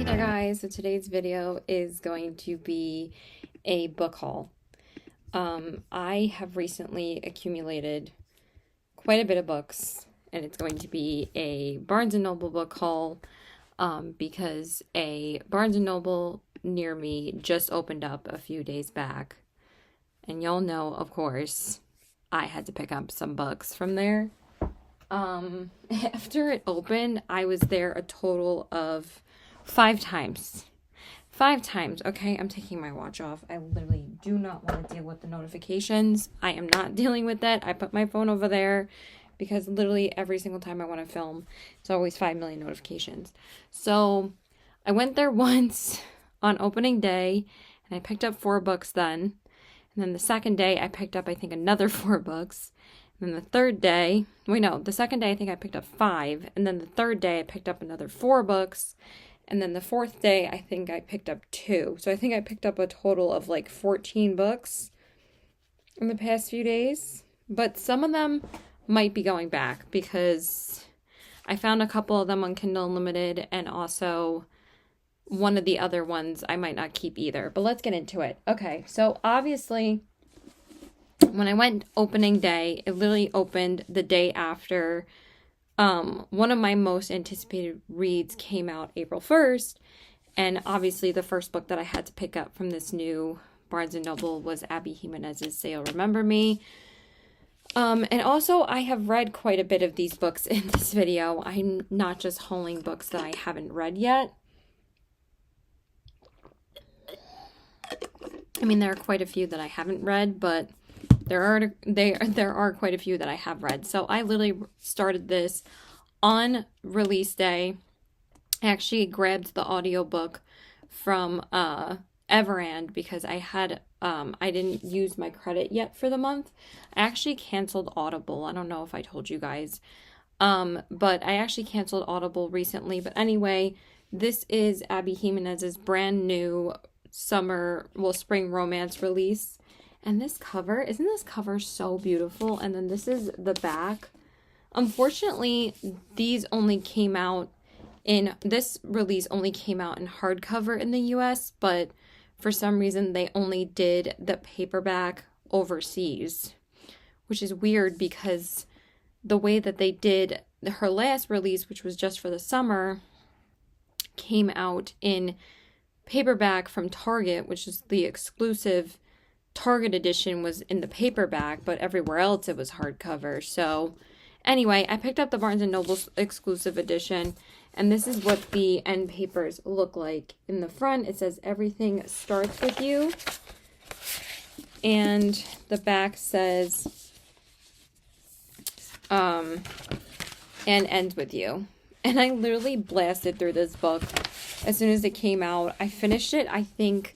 Hey there guys, so today's video is going to be a book haul. I have recently accumulated quite a bit of books, and it's going to be a Barnes & Noble book haul because a Barnes & Noble near me just opened up a few days back. And y'all know, of course, I had to pick up some books from there. After it opened, I was there a total of 5 times. 5 times. Okay, I'm taking my watch off. I literally do not want to deal with the notifications. I am not dealing with that. I put my phone over there because literally every single time I want to film, it's always 5 million notifications. So I went there once on opening day and I picked up 4 books then. And then the second day I picked up, I think, another 4 books. And then the third day, the second day I think I picked up 5. And then the third day I picked up another 4 books. And then the fourth day, I think I picked up 2. So I think I picked up a total of like 14 books in the past few days. But some of them might be going back because I found a couple of them on Kindle Unlimited, and also one of the other ones I might not keep either. But let's get into it. Okay, so obviously when I went opening day, it literally opened the day after one of my most anticipated reads came out April 1st, and obviously the first book that I had to pick up from this new Barnes & Noble was Abby Jimenez's Say You'll Remember Me. And also I have read quite a bit of these books in this video. I'm not just hauling books that I haven't read yet. I mean, there are quite a few that I haven't read, but there are quite a few that I have read. So I literally started this on release day. I actually grabbed the audiobook from Everand because I didn't use my credit yet for the month. I actually canceled Audible. I don't know if I told you guys. But I actually canceled Audible recently. But anyway, this is Abby Jimenez's brand new spring romance release. And this cover, isn't this cover so beautiful? And then this is the back. Unfortunately, this release only came out in hardcover in the US, but for some reason they only did the paperback overseas, which is weird because the way that they did her last release, which was just for the summer, came out in paperback from Target, which is the exclusive Target edition, was in the paperback, but everywhere else it was hardcover. So anyway, I picked up the Barnes & Noble exclusive edition, and this is what the end papers look like. In the front, it says everything starts with you, and the back says and ends with you. And I literally blasted through this book as soon as it came out. I finished it, I think,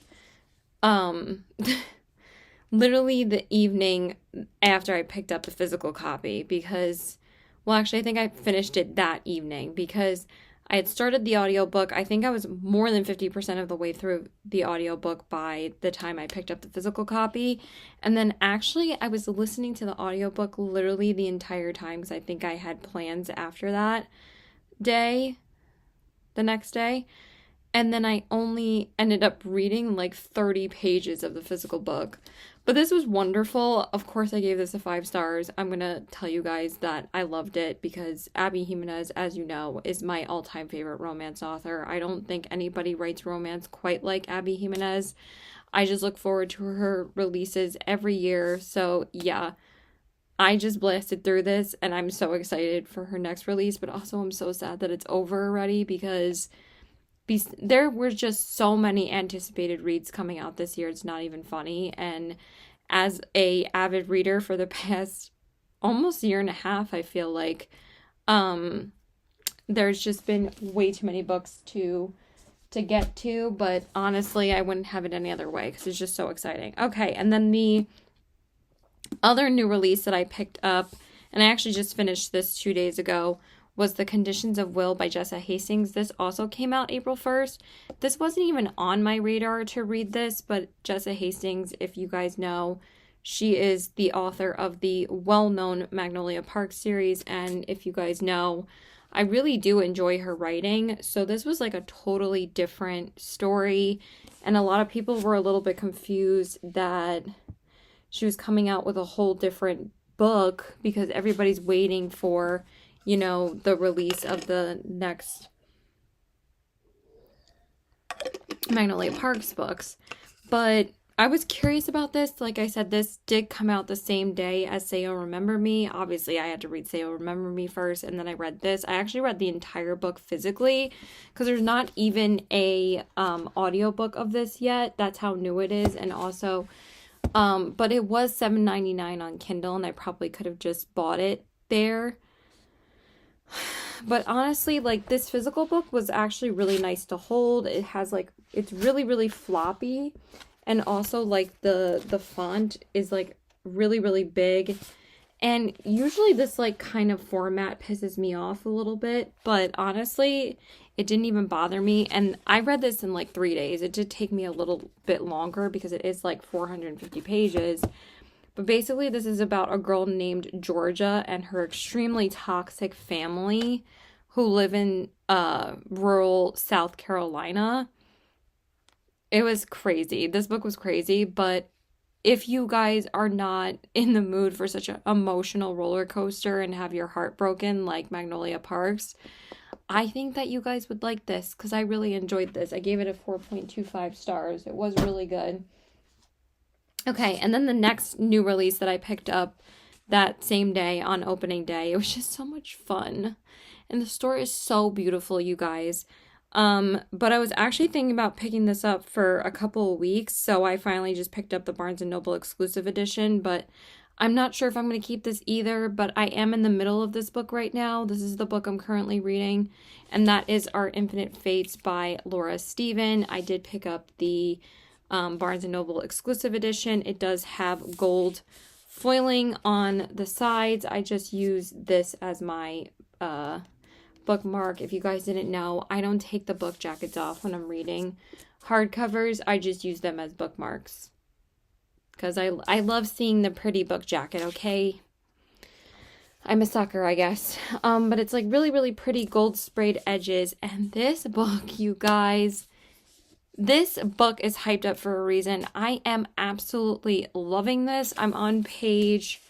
literally the evening after I picked up the physical copy because, well, actually, I think I finished it that evening because I had started the audiobook. I think I was more than 50% of the way through the audiobook by the time I picked up the physical copy. And then actually, I was listening to the audiobook literally the entire time because I think I had plans after that day, the next day. And then I only ended up reading like 30 pages of the physical book. But this was wonderful. Of course, I gave this a 5 stars. I'm going to tell you guys that I loved it because Abby Jimenez, as you know, is my all-time favorite romance author. I don't think anybody writes romance quite like Abby Jimenez. I just look forward to her releases every year. So yeah, I just blasted through this and I'm so excited for her next release. But also I'm so sad that it's over already because there were just so many anticipated reads coming out this year. It's not even funny. And as a avid reader for the past almost year and a half, I feel like there's just been way too many books to get to. But honestly, I wouldn't have it any other way because it's just so exciting. Okay, and then the other new release that I picked up, and I actually just finished this 2 days ago, was The Conditions of Will by Jessa Hastings. This also came out April 1st. This wasn't even on my radar to read this, but Jessa Hastings, if you guys know, she is the author of the well-known Magnolia Park series, and if you guys know, I really do enjoy her writing. So this was like a totally different story. And a lot of people were a little bit confused that she was coming out with a whole different book because everybody's waiting for, the release of the next Magnolia Parks books. But I was curious about this. Like I said, this did come out the same day as Say You'll Remember Me. Obviously, I had to read Say You'll Remember Me first, and then I read this. I actually read the entire book physically because there's not even a audiobook of this yet. That's how new it is. And also, but it was $7.99 on Kindle, and I probably could have just bought it there. But honestly, like, this physical book was actually really nice to hold. It has like, it's really, really floppy. And also, like, the font is, like, really, really big. And usually this, like, kind of format pisses me off a little bit. But honestly, it didn't even bother me. And I read this in, like, 3 days. It did take me a little bit longer because it is, like, 450 pages. But basically, this is about a girl named Georgia and her extremely toxic family who live in rural South Carolina. It was crazy. This book was crazy, but if you guys are not in the mood for such an emotional roller coaster and have your heart broken like Magnolia Parks, I think that you guys would like this because I really enjoyed this. I gave it a 4.25 stars. It was really good. Okay, and then the next new release that I picked up that same day on opening day, it was just so much fun. And the story is so beautiful, you guys. But I was actually thinking about picking this up for a couple of weeks, so I finally just picked up the Barnes & Noble exclusive edition, but I'm not sure if I'm going to keep this either, but I am in the middle of this book right now. This is the book I'm currently reading, and that is Our Infinite Fates by Laura Steven. I did pick up the Barnes & Noble exclusive edition. It does have gold foiling on the sides. I just use this as my bookmark. If you guys didn't know, I don't take the book jackets off when I'm reading hardcovers. I just use them as bookmarks because I love seeing the pretty book jacket, okay? I'm a sucker, I guess. But it's like really, really pretty gold sprayed edges. And this book, you guys, this book is hyped up for a reason. I am absolutely loving this. I'm on page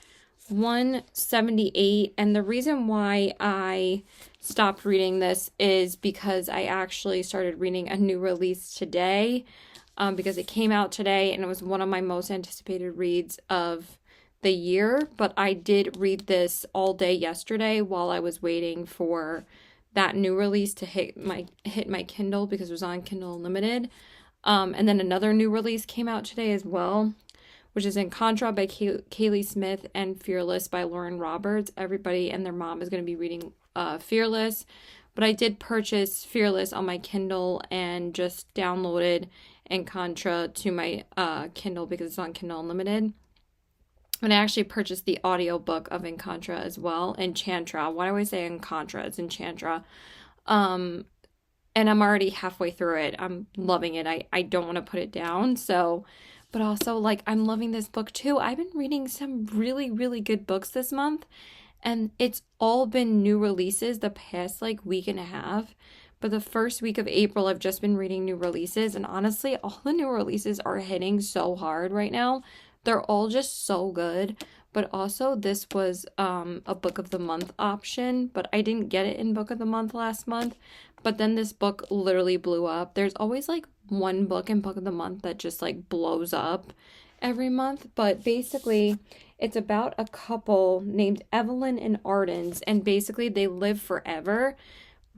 178, and the reason why I stopped reading this is because I actually started reading a new release today, because it came out today and it was one of my most anticipated reads of the year. But I did read this all day yesterday while I was waiting for that new release to hit my Kindle because it was on Kindle Unlimited. And then another new release came out today as well, which is Encontra by Kaylee Smith and Fearless by Lauren Roberts. Everybody and their mom is going to be reading Fearless, but I did purchase Fearless on my Kindle and just downloaded Encontra to my Kindle because it's on Kindle Unlimited. And I actually purchased the audiobook of Encontra as well, Enchantra. Why do I say Encontra? It's Enchantra. And I'm already halfway through it. I'm loving it. I don't want to put it down. So, but also, like, I'm loving this book too. I've been reading some really, really good books this month, and it's all been new releases the past, like, week and a half. But the first week of April, I've just been reading new releases, and honestly, all the new releases are hitting so hard right now. They're all just so good. But also, this was a Book of the Month option, but I didn't get it in Book of the Month last month. But then this book literally blew up. There's always, like, one book in Book of the Month that just, like, blows up every month. But basically, it's about a couple named Evelyn and Ardens, and basically they live forever,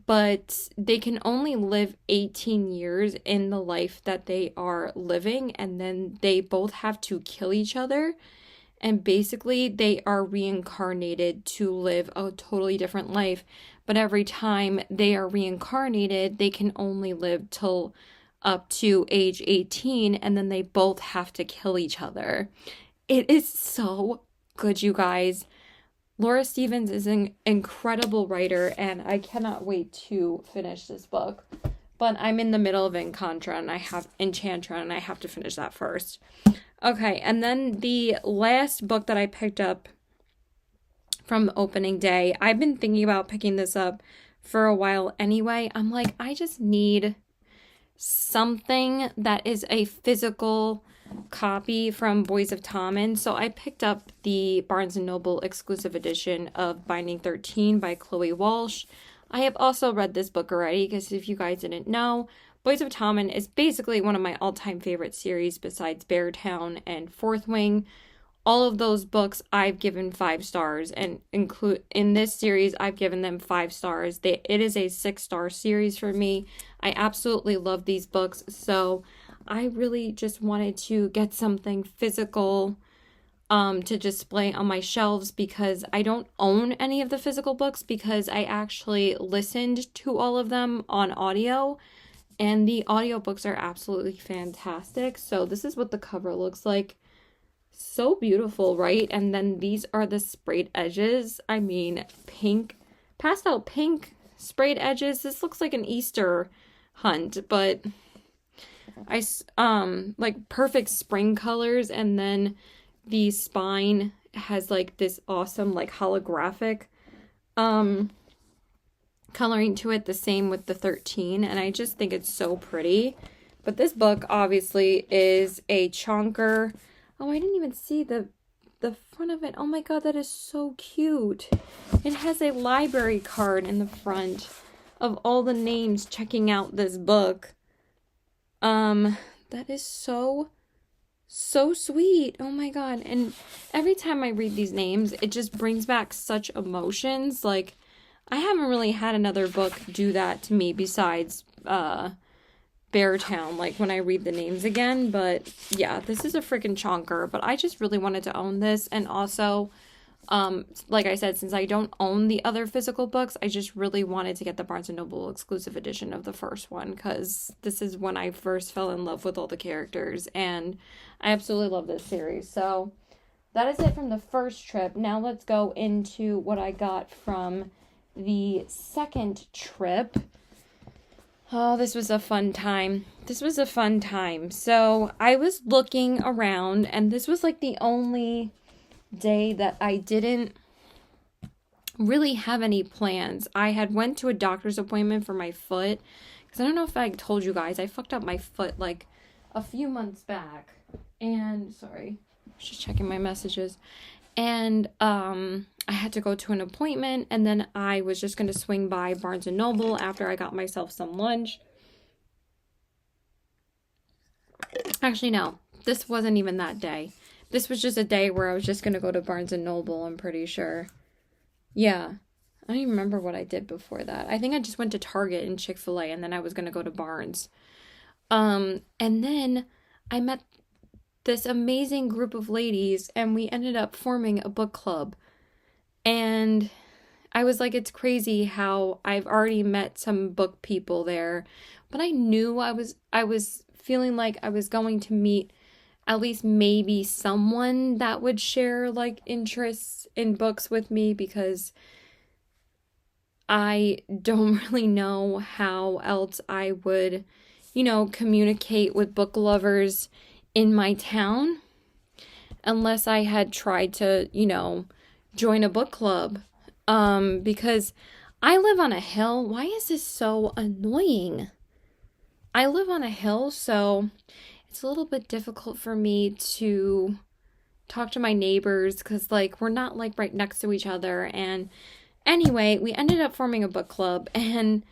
but they can only live 18 years in the life that they are living, and then they both have to kill each other. And basically, they are reincarnated to live a totally different life. But every time they are reincarnated, they can only live till up to age 18. And then they both have to kill each other. It is so good, you guys. Laura Stevens is an incredible writer. And I cannot wait to finish this book. But I'm in the middle of Encantra and I have Enchantra and I have to finish that first. Okay, and then the last book that I picked up from opening day, I've been thinking about picking this up for a while anyway. I'm like, I just need something that is a physical copy from Boys of Tommen. So I picked up the Barnes & Noble exclusive edition of Binding 13 by Chloe Walsh. I have also read this book already, because if you guys didn't know, Boys of Tommen is basically one of my all-time favorite series besides Beartown and Fourth Wing. All of those books I've given 5 stars, and include in this series I've given them 5 stars. It is a 6-star series for me. I absolutely love these books, so I really just wanted to get something physical to display on my shelves, because I don't own any of the physical books, because I actually listened to all of them on audio, and the audiobooks are absolutely fantastic. So this is what the cover looks like. So beautiful, right? And then these are the sprayed edges. I mean, pink, pastel pink sprayed edges. This looks like an Easter hunt, but like perfect spring colors. And then the spine has like this awesome like holographic coloring to it, the same with the 13, and I just think it's so pretty. But this book obviously is a chonker. Oh, I didn't even see the front of it. Oh my god, that is so cute. It has a library card in the front of all the names checking out this book. That is so sweet. Oh my god. And every time I read these names, it just brings back such emotions. Like, I haven't really had another book do that to me besides Beartown, like when I read the names again. But yeah, this is a freaking chonker. But I just really wanted to own this. And also, like I said, since I don't own the other physical books, I just really wanted to get the Barnes & Noble exclusive edition of the first one, because this is when I first fell in love with all the characters, and I absolutely love this series. So that is it from the first trip. Now let's go into what I got from the second trip. Oh, this was a fun time. So I was looking around, and this was like the only day that I didn't really have any plans. I had went to a doctor's appointment for my foot, because I don't know if I told you guys, I fucked up my foot like a few months back. And sorry, just checking my messages. And I had to go to an appointment, and then I was just going to swing by Barnes & Noble after I got myself some lunch. Actually, no, this wasn't even that day. This was just a day where I was just going to go to Barnes & Noble, I'm pretty sure. Yeah, I don't even remember what I did before that. I think I just went to Target and Chick-fil-A, and then I was going to go to Barnes. And then I met this amazing group of ladies, and we ended up forming a book club. And I was like, it's crazy how I've already met some book people there, but I knew I was feeling like I was going to meet at least maybe someone that would share like interests in books with me, because I don't really know how else I would, communicate with book lovers in my town, unless I had tried to, join a book club, because I live on a hill. Why is this so annoying? I live on a hill, so it's a little bit difficult for me to talk to my neighbors, because like we're not like right next to each other. And anyway, we ended up forming a book club, and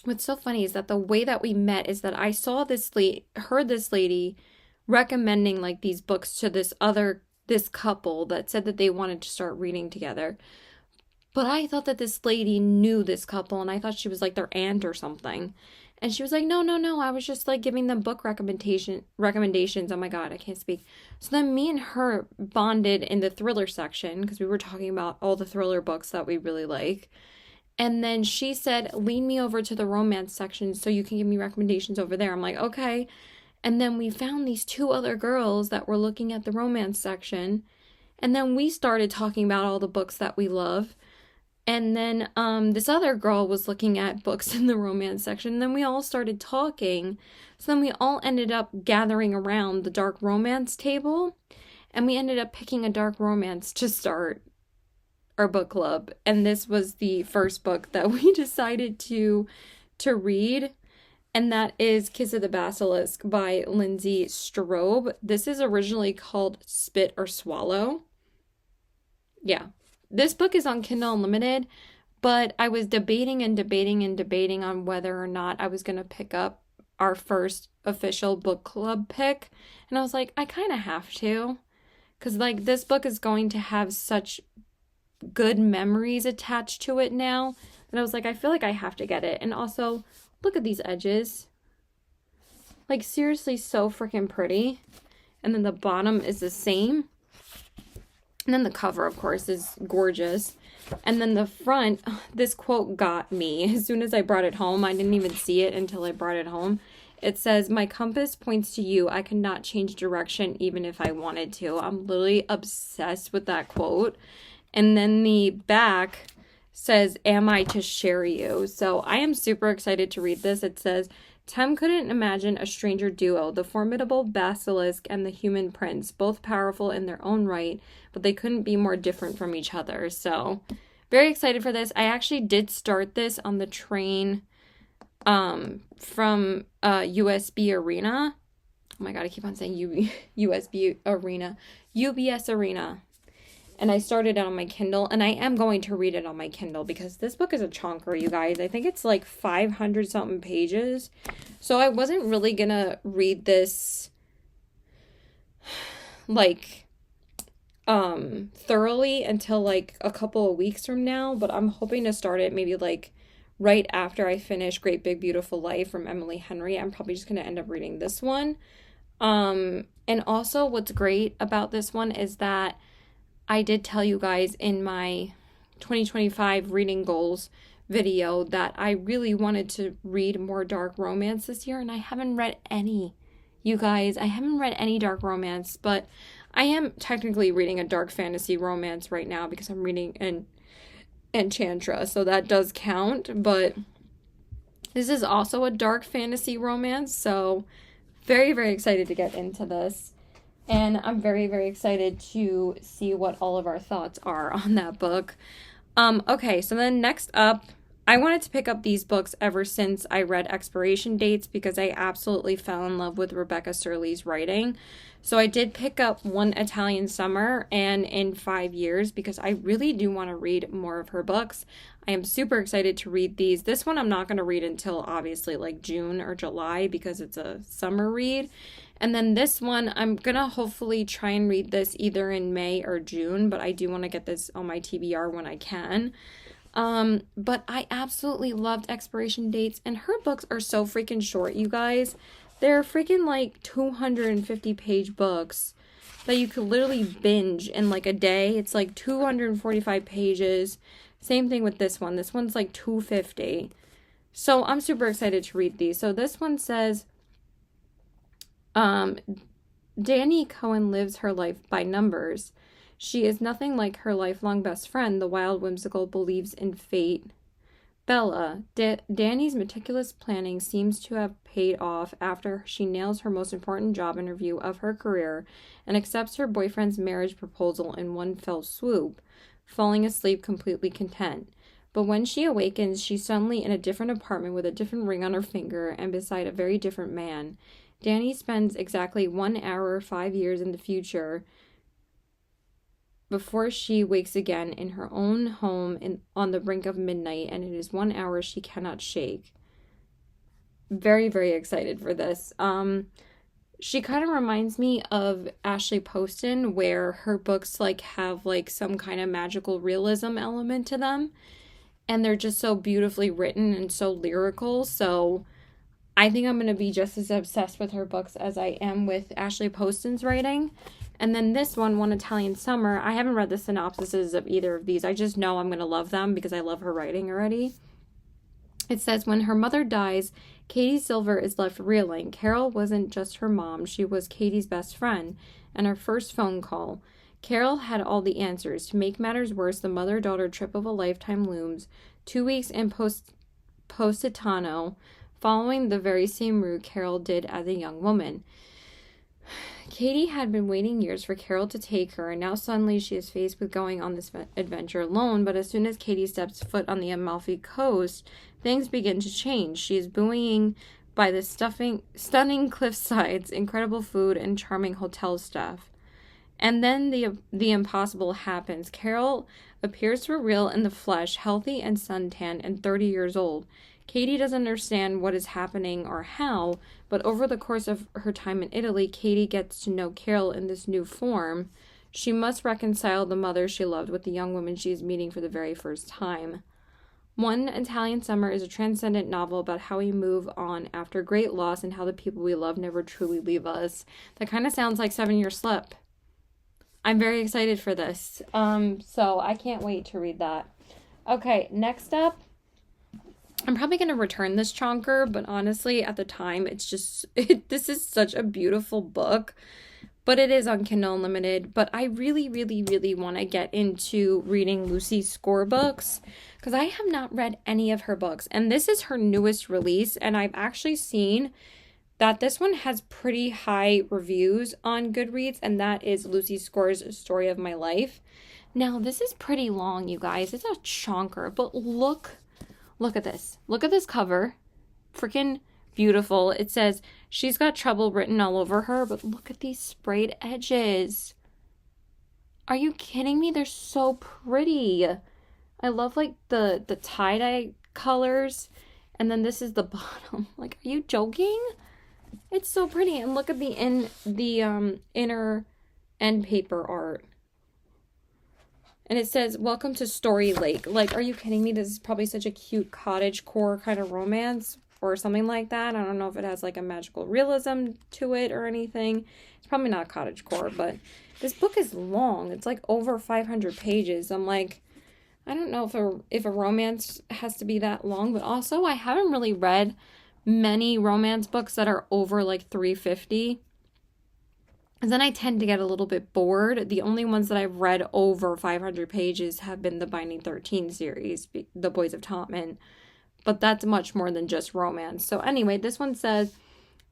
what's so funny is that the way that we met is that I saw heard this lady recommending like these books to this couple that said that they wanted to start reading together. But I thought that this lady knew this couple, and I thought she was like their aunt or something. And she was like, no, I was just like giving them book recommendations. Oh my god, I can't speak. So then me and her bonded in the thriller section, because we were talking about all the thriller books that we really like. And then she said, lean me over to the romance section so you can give me recommendations over there. I'm like, okay. And then we found these 2 other girls that were looking at the romance section. And then we started talking about all the books that we love. And then this other girl was looking at books in the romance section. And then we all started talking. So then we all ended up gathering around the dark romance table. And we ended up picking a dark romance to start our book club, and this was the first book that we decided to read, and that is Kiss of the Basilisk by Lindsay Strobe. This is originally called Spit or Swallow. Yeah, this book is on Kindle Unlimited, but I was debating on whether or not I was going to pick up our first official book club pick, and I was like, I kind of have to, because like this book is going to have such good memories attached to it now, and I was like, I feel like I have to get it. And also, look at these edges. Like, seriously, so freaking pretty. And then the bottom is the same. And then the cover, of course, is gorgeous. And then the front, this quote got me. As soon as I brought it home, I didn't even see it until I brought it home. It says, "My compass points to you. I cannot change direction even if I wanted to." I'm literally obsessed with that quote. And then the back says, "Am I to share you?" So I am super excited to read this. It says, "Tem couldn't imagine a stranger duo, the formidable basilisk and the human prince, both powerful in their own right, but they couldn't be more different from each other." So very excited for this. I actually did start this on the train from USB Arena. Oh my God, I keep on saying USB Arena. UBS Arena. And I started it on my Kindle, and I am going to read it on my Kindle because this book is a chonker, you guys. I think it's like 500 something pages. So I wasn't really gonna read this like thoroughly until like a couple of weeks from now, but I'm hoping to start it maybe like right after I finish Great Big Beautiful Life from Emily Henry. I'm probably just gonna end up reading this one. And also what's great about this one is that I did tell you guys in my 2025 reading goals video that I really wanted to read more dark romance this year, and I haven't read any. You guys, I haven't read any dark romance, but I am technically reading a dark fantasy romance right now because I'm reading Enchantra, so that does count, but this is also a dark fantasy romance, so very, very excited to get into this. And I'm very, very excited to see what all of our thoughts are on that book. Okay, so then next up, I wanted to pick up these books ever since I read Expiration Dates because I absolutely fell in love with Rebecca Serly's writing. So I did pick up One Italian Summer and In 5 Years because I really do want to read more of her books. I am super excited to read these. This one I'm not going to read until obviously like June or July because it's a summer read. And then this one, I'm going to hopefully try and read this either in May or June, but I do want to get this on my TBR when I can. But I absolutely loved Expiration Dates, and her books are so freaking short, you guys. They're freaking like 250-page books that you could literally binge in like a day. It's like 245 pages. Same thing with this one. This one's like 250. So I'm super excited to read these. So this one says, Danny Cohen lives her life by numbers. She is nothing like her lifelong best friend, the wild, whimsical, believes in fate. Bella. Danny's meticulous planning seems to have paid off after she nails her most important job interview of her career and accepts her boyfriend's marriage proposal in one fell swoop, falling asleep completely content. But when she awakens, she's suddenly in a different apartment with a different ring on her finger and beside a very different man. Danny spends exactly 1 hour, 5 years in the future before she wakes again in her own home on the brink of midnight, and it is 1 hour she cannot shake. Very, very excited for this. She kind of reminds me of Ashley Poston, where her books like have like some kind of magical realism element to them, and they're just so beautifully written and so lyrical. So I think I'm going to be just as obsessed with her books as I am with Ashley Poston's writing. And then this one, One Italian Summer, I haven't read the synopsises of either of these. I just know I'm going to love them because I love her writing already. It says, when her mother dies, Katie Silver is left reeling. Carol wasn't just her mom. She was Katie's best friend and her first phone call. Carol had all the answers. To make matters worse, the mother-daughter trip of a lifetime looms. 2 weeks in Positano, following the very same route Carol did as a young woman. Katie had been waiting years for Carol to take her, and now suddenly she is faced with going on this adventure alone. But as soon as Katie steps foot on the Amalfi Coast, things begin to change. She is buoying by the stunning cliff sides, incredible food, and charming hotel staff. And then the impossible happens. Carol appears for real in the flesh, healthy and suntanned, and 30 years old. Katie doesn't understand what is happening or how, but over the course of her time in Italy, Katie gets to know Carol in this new form. She must reconcile the mother she loved with the young woman she is meeting for the very first time. One Italian Summer is a transcendent novel about how we move on after great loss and how the people we love never truly leave us. That kind of sounds like 7 Year Slip. I'm very excited for this. So I can't wait to read that. Okay, next up, I'm probably going to return this chonker, but honestly, at the time, this is such a beautiful book, but it is on Kindle Unlimited. But I really, really, really want to get into reading Lucy Score books, because I have not read any of her books, and this is her newest release, and I've actually seen that this one has pretty high reviews on Goodreads, and that is Lucy Score's Story of My Life. Now, this is pretty long, you guys. It's a chonker, but look at this. Look at this cover. Freaking beautiful. It says, she's got trouble written all over her, but look at these sprayed edges. Are you kidding me? They're so pretty. I love like the tie-dye colors. And then this is the bottom. Like, are you joking? It's so pretty. And look at the inner end paper art. And it says, welcome to Story Lake. Like, are you kidding me? This is probably such a cute cottagecore kind of romance or something like that. I don't know if it has like a magical realism to it or anything. It's probably not cottagecore, but this book is long. It's like over 500 pages. I'm like, I don't know if a romance has to be that long, but also I haven't really read many romance books that are over like 350. And then I tend to get a little bit bored. The only ones that I've read over 500 pages have been the Binding 13 series, The Boys of Totman. But that's much more than just romance. So anyway, this one says,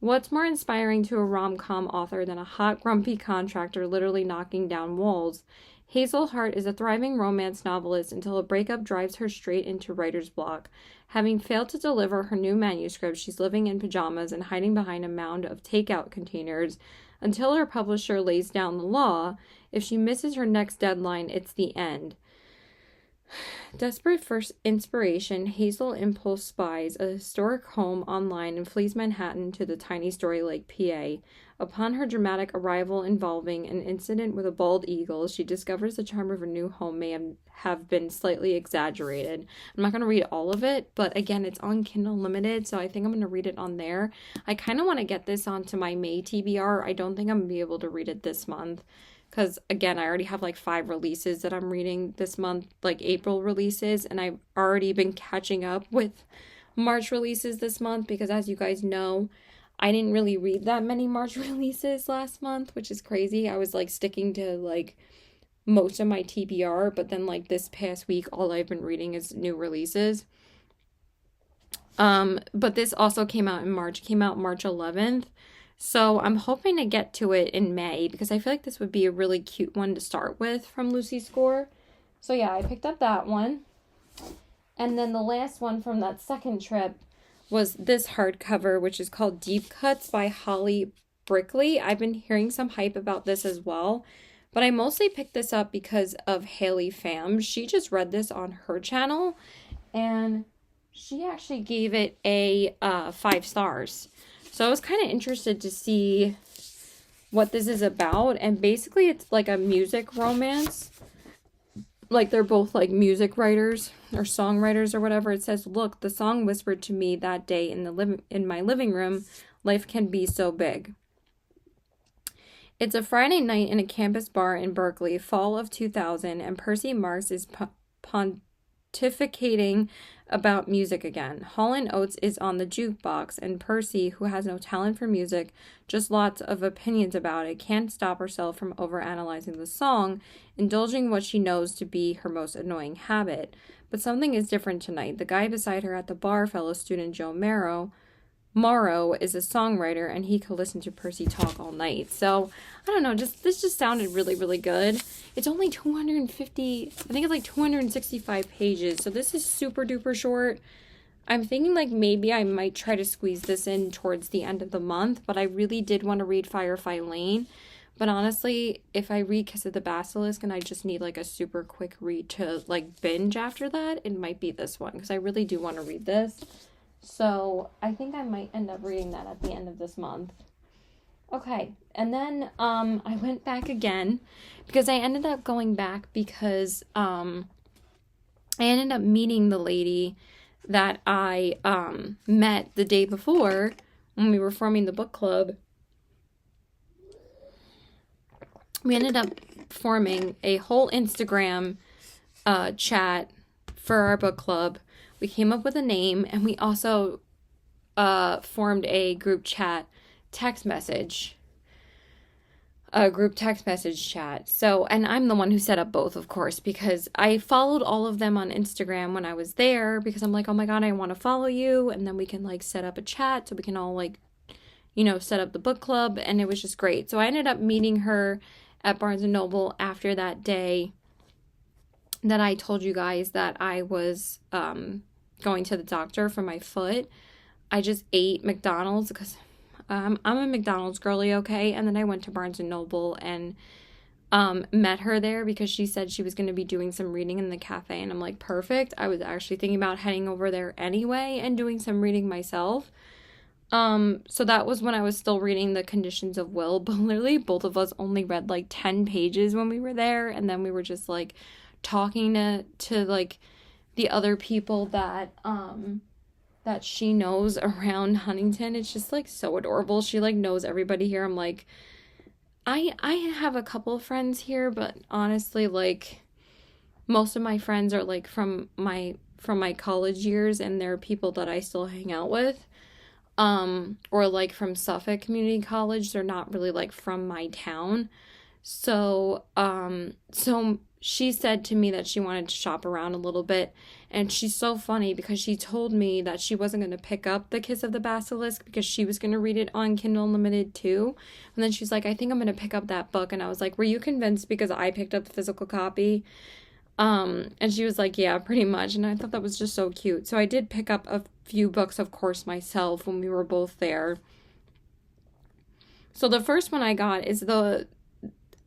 what's more inspiring to a rom-com author than a hot, grumpy contractor literally knocking down walls? Hazel Hart is a thriving romance novelist until a breakup drives her straight into writer's block. Having failed to deliver her new manuscript, she's living in pajamas and hiding behind a mound of takeout containers until her publisher lays down the law. If she misses her next deadline, it's the end. Desperate for inspiration, Hazel impulse spies a historic home online and flees Manhattan to the tiny Story Lake, PA. Upon her dramatic arrival involving an incident with a bald eagle, she discovers the charm of her new home may have been slightly exaggerated. I'm not going to read all of it, but again, it's on Kindle Unlimited, so I think I'm going to read it on there. I kind of want to get this onto my May TBR. I don't think I'm going to be able to read it this month. Because, again, I already have like 5 releases that I'm reading this month, like April releases. And I've already been catching up with March releases this month. Because as you guys know, I didn't really read that many March releases last month, which is crazy. I was like sticking to like most of my TBR. But then like this past week, all I've been reading is new releases. But this also came out in March. It came out March 11th. So I'm hoping to get to it in May because I feel like this would be a really cute one to start with from Lucy Score. So yeah, I picked up that one. And then the last one from that second trip was this hardcover, which is called Deep Cuts by Holly Brickley. I've been hearing some hype about this as well, but I mostly picked this up because of Haley Pham. She just read this on her channel and she actually gave it a 5 stars. So I was kind of interested to see what this is about. And basically it's like a music romance. Like they're both like music writers or songwriters or whatever. It says, look, the song whispered to me that day in my living room, life can be so big. It's a Friday night in a campus bar in Berkeley, fall of 2000, and Percy Marks is pontificating about music again. Hall & Oates is on the jukebox, and Percy, who has no talent for music, just lots of opinions about it, can't stop herself from overanalyzing the song, indulging what she knows to be her most annoying habit. But something is different tonight. The guy beside her at the bar, fellow student Joe Morrow is a songwriter, and he could listen to Percy talk all night. So, I don't know, this just sounded really, really good. It's only 250, I think it's like 265 pages, so this is super duper short. I'm thinking like maybe I might try to squeeze this in towards the end of the month, but I really did want to read Firefly Lane. But honestly, if I read Kiss of the Basilisk and I just need like a super quick read to like binge after that, it might be this one, because I really do want to read this. So I think I might end up reading that at the end of this month. Okay, and then I went back again because I ended up going back because I ended up meeting the lady that I met the day before when we were forming the book club. We ended up forming a whole Instagram chat for our book club. We came up with a name, and we also formed a group text message chat. So, and I'm the one who set up both, of course, because I followed all of them on Instagram when I was there, because I'm like, oh my God, I want to follow you. And then we can like set up a chat so we can all like, set up the book club. And it was just great. So I ended up meeting her at Barnes & Noble after that day that I told you guys that I was going to the doctor for my foot. I just ate McDonald's because I'm a McDonald's girly, okay? And then I went to Barnes & Noble and met her there because she said she was going to be doing some reading in the cafe. And I'm like, perfect. I was actually thinking about heading over there anyway and doing some reading myself. So that was when I was still reading The Conditions of Will, but literally both of us only read like 10 pages when we were there. And then we were just like talking to like the other people that she knows around Huntington. It's just like so adorable. She like knows everybody here. I'm like, I have a couple of friends here, but honestly, like most of my friends are like from my college years, and they're people that I still hang out with. Or like from Suffolk Community College. They're not really like from my town. So she said to me that she wanted to shop around a little bit, and she's so funny because she told me that she wasn't going to pick up The Kiss of the Basilisk because she was going to read it on Kindle Unlimited too. And then she's like, I think I'm going to pick up that book. And I was like, were you convinced because I picked up the physical copy? And she was like, yeah, pretty much. And I thought that was just so cute. So I did pick up a few books, of course, myself when we were both there. So the first one I got is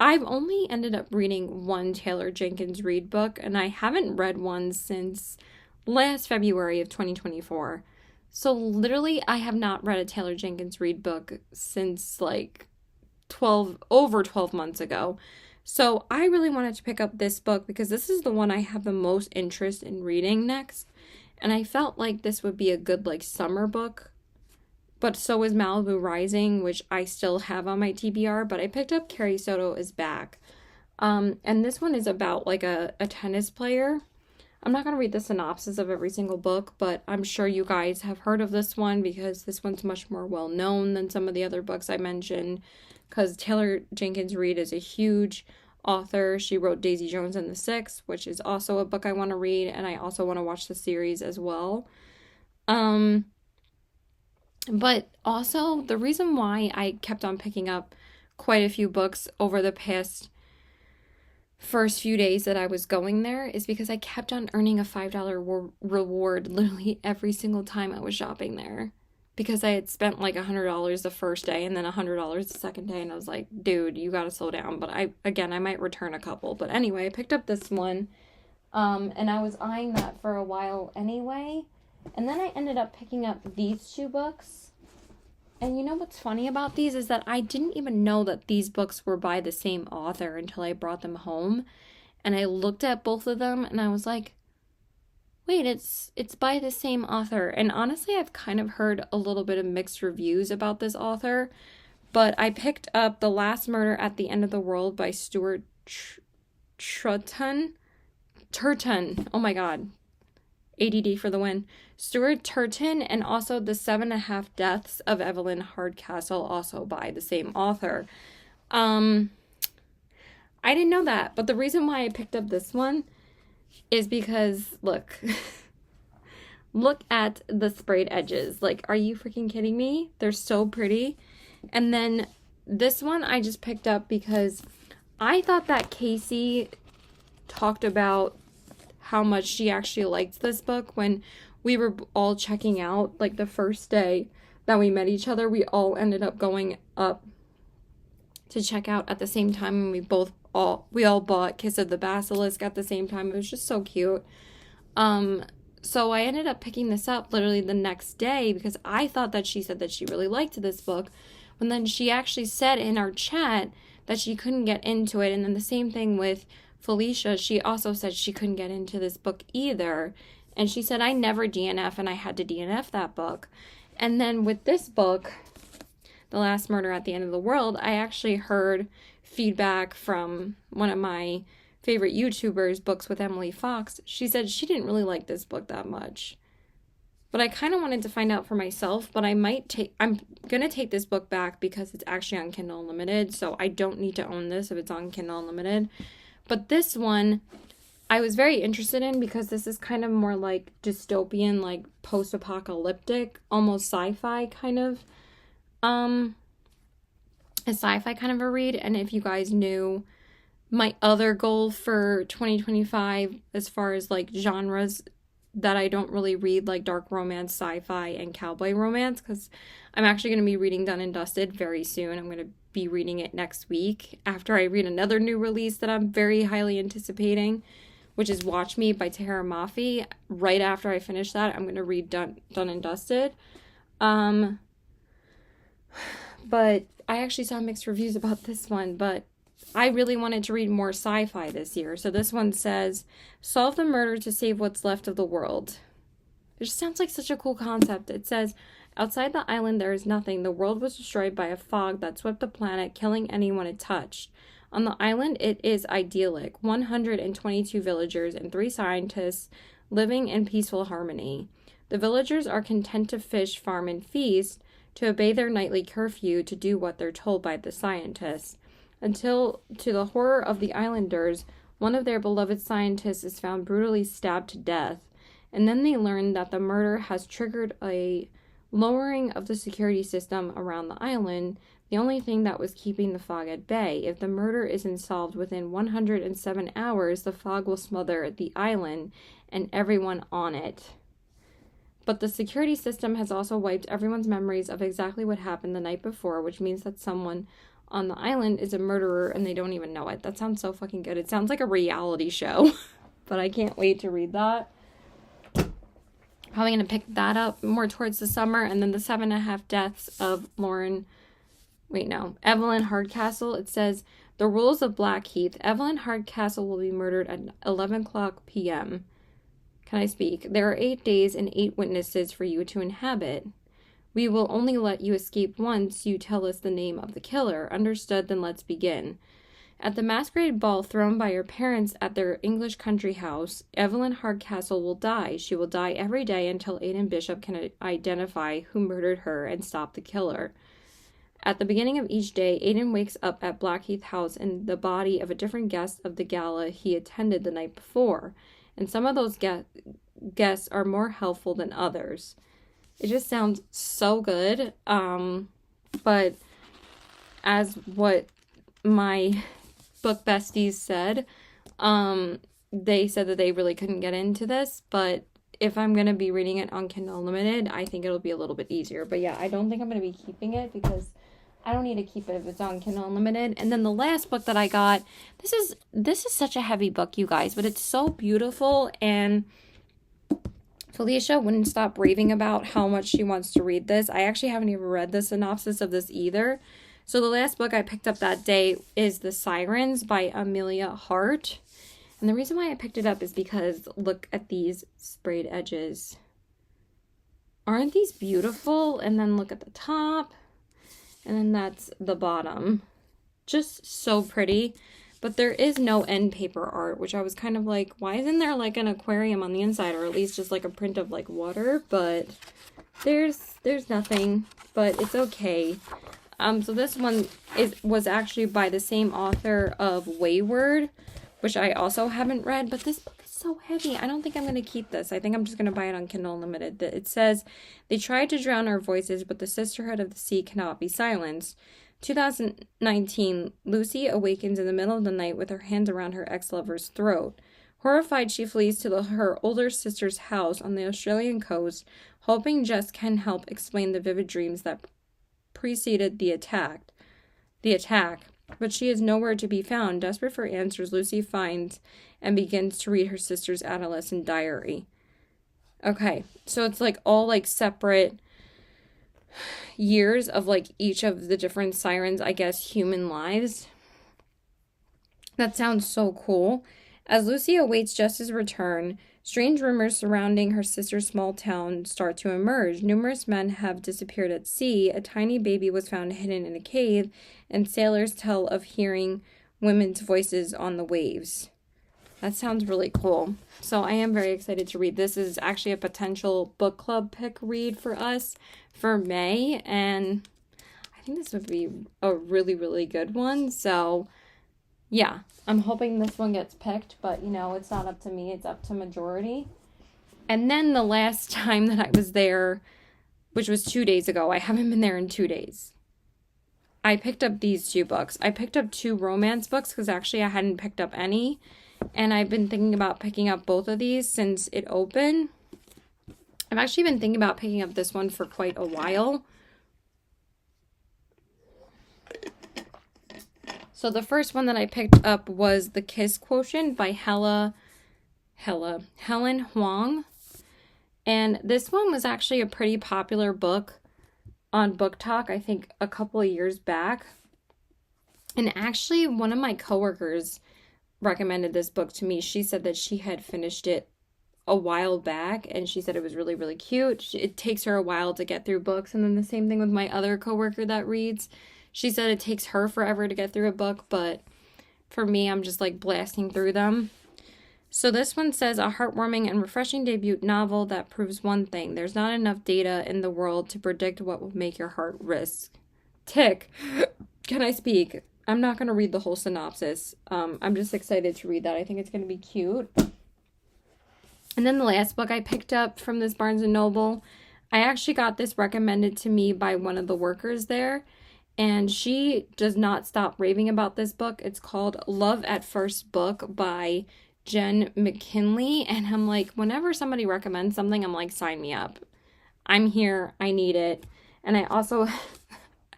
I've only ended up reading one Taylor Jenkins Reid book, and I haven't read one since last February of 2024. So literally, I have not read a Taylor Jenkins Reid book since like over 12 months ago. So I really wanted to pick up this book because this is the one I have the most interest in reading next. And I felt like this would be a good like summer book. But so is Malibu Rising, which I still have on my TBR. But I picked up Carrie Soto is Back. And this one is about like a tennis player. I'm not going to read the synopsis of every single book, but I'm sure you guys have heard of this one because this one's much more well known than some of the other books I mentioned. Because Taylor Jenkins Reid is a huge author. She wrote Daisy Jones and the Six, which is also a book I want to read, and I also want to watch the series as well. But also, the reason why I kept on picking up quite a few books over the past first few days that I was going there is because I kept on earning a $5 reward literally every single time I was shopping there. Because I had spent like $100 the first day and then $100 the second day, and I was like, dude, you gotta slow down. But I might return a couple. But anyway, I picked up this one, and I was eyeing that for a while anyway. And then I ended up picking up these two books. And you know what's funny about these is that I didn't even know that these books were by the same author until I brought them home. And I looked at both of them and I was like, wait, it's by the same author. And honestly, I've kind of heard a little bit of mixed reviews about this author. But I picked up The Last Murder at the End of the World by Stuart Turton. Oh my God. ADD for the win. Stuart Turton, and also The 7.5 Deaths of Evelyn Hardcastle, also by the same author. I didn't know that, but the reason why I picked up this one is because, look, Look at the sprayed edges. Like, are you freaking kidding me? They're so pretty. And then this one I just picked up because I thought that Casey talked about how much she actually liked this book when we were all checking out. Like, the first day that we met each other, we all ended up going up to check out at the same time, and we all bought Kiss of the Basilisk at the same time. It was just so cute. So I ended up picking this up literally the next day because I thought that she said that she really liked this book, and then she actually said in our chat that she couldn't get into it. And then the same thing with Felicia. She also said she couldn't get into this book either. And she said, I never DNF, and I had to DNF that book. And then with this book, The Last Murder at the End of the World, I actually heard feedback from one of my favorite YouTubers, Books with Emily Fox. She said she didn't really like this book that much. But I kind of wanted to find out for myself, but I'm going to take this book back because it's actually on Kindle Unlimited, so I don't need to own this if it's on Kindle Unlimited. But this one, I was very interested in because this is kind of more like dystopian, like post-apocalyptic, almost sci-fi kind of, a sci-fi kind of a read. And if you guys knew my other goal for 2025 as far as like genres that I don't really read, like dark romance, sci-fi, and cowboy romance, because I'm actually going to be reading Done and Dusted very soon. I'm going to be reading it next week after I read another new release that I'm very highly anticipating, which is Watch Me by Tahira Mafi. Right after I finish that, I'm going to read Done and Dusted. But I actually saw mixed reviews about this one, but I really wanted to read more sci-fi this year. So this one says, solve the murder to save what's left of the world. It just sounds like such a cool concept. It says, outside the island there is nothing. The world was destroyed by a fog that swept the planet, killing anyone it touched. On the island, it is idyllic. 122 villagers and 3 scientists living in peaceful harmony. The villagers are content to fish, farm, and feast, to obey their nightly curfew, to do what they're told by the scientists. Until, to the horror of the islanders, one of their beloved scientists is found brutally stabbed to death, and then they learn that the murder has triggered a lowering of the security system around the island, the only thing that was keeping the fog at bay. If the murder isn't solved within 107 hours, the fog will smother the island and everyone on it. But the security system has also wiped everyone's memories of exactly what happened the night before, which means that someone on the island is a murderer and they don't even know it. That sounds so fucking good. It sounds like a reality show, but I can't wait to read that. Probably going to pick that up more towards the summer. And then The 7.5 Deaths of Evelyn Hardcastle. It says, the rules of Blackheath. Evelyn Hardcastle will be murdered at 11 o'clock p.m. Can I speak? There are 8 days and 8 witnesses for you to inhabit. We will only let you escape once you tell us the name of the killer. Understood? Then let's begin. At the masquerade ball thrown by your parents at their English country house, Evelyn Hardcastle will die. She will die every day until Aidan Bishop can identify who murdered her and stop the killer. At the beginning of each day, Aidan wakes up at Blackheath House in the body of a different guest of the gala he attended the night before, and some of those guests are more helpful than others. It just sounds so good. But as what my book besties said, they said that they really couldn't get into this. But if I'm going to be reading it on Kindle Unlimited, I think it'll be a little bit easier. But yeah, I don't think I'm going to be keeping it because I don't need to keep it if it's on Kindle Unlimited. And then the last book that I got, this is such a heavy book, you guys, but it's so beautiful, and Felicia wouldn't stop raving about how much she wants to read this. I actually haven't even read the synopsis of this either. So the last book I picked up that day is The Sirens by Amelia Hart. And the reason why I picked it up is because look at these sprayed edges. Aren't these beautiful? And then look at the top. And then that's the bottom. Just so pretty. But there is no end paper art, which I was kind of like, why isn't there like an aquarium on the inside, or at least just like a print of like water? But there's nothing, but it's okay. So this one was actually by the same author of Wayward, which I also haven't read, but this book is so heavy. I don't think I'm going to keep this. I think I'm just going to buy it on Kindle Unlimited. It says, they tried to drown our voices, but the Sisterhood of the Sea cannot be silenced. 2019, Lucy awakens in the middle of the night with her hands around her ex-lover's throat. Horrified, she flees to her older sister's house on the Australian coast, hoping Jess can help explain the vivid dreams that preceded the attack. But she is nowhere to be found. Desperate for answers, Lucy finds and begins to read her sister's adolescent diary. Okay, so it's like all like separate years of like each of the different sirens, I guess, human lives. That sounds so cool. As Lucy awaits Jess's return, strange rumors surrounding her sister's small town start to emerge. Numerous men have disappeared at sea, a tiny baby was found hidden in a cave, and sailors tell of hearing women's voices on the waves. That sounds really cool. So I am very excited to read. This is actually a potential book club pick read for us for May, and I think this would be a really, really good one. So yeah, I'm hoping this one gets picked, but you know, it's not up to me, it's up to majority. And then the last time that I was there, which was 2 days ago, I haven't been there in 2 days, I picked up these 2 books. I picked up 2 romance books because actually I hadn't picked up any. And I've been thinking about picking up both of these since it opened. I've actually been thinking about picking up this one for quite a while. So the first one that I picked up was The Kiss Quotient by Helen Hoang. And this one was actually a pretty popular book on Book Talk, I think a couple of years back. And actually one of my coworkers recommended this book to me. She said that she had finished it a while back and she said it was really, really cute. It takes her a while to get through books. And then the same thing with my other coworker that reads. She said it takes her forever to get through a book, but for me, I'm just like blasting through them. So this one says, a heartwarming and refreshing debut novel that proves one thing. There's not enough data in the world to predict what will make your heart tick. Can I speak? I'm not going to read the whole synopsis. I'm just excited to read that. I think it's going to be cute. And then the last book I picked up from this Barnes & Noble, I actually got this recommended to me by one of the workers there. And she does not stop raving about this book. It's called Love at First Book by Jen McKinley. And I'm like, whenever somebody recommends something, I'm like, sign me up. I'm here. I need it. And I also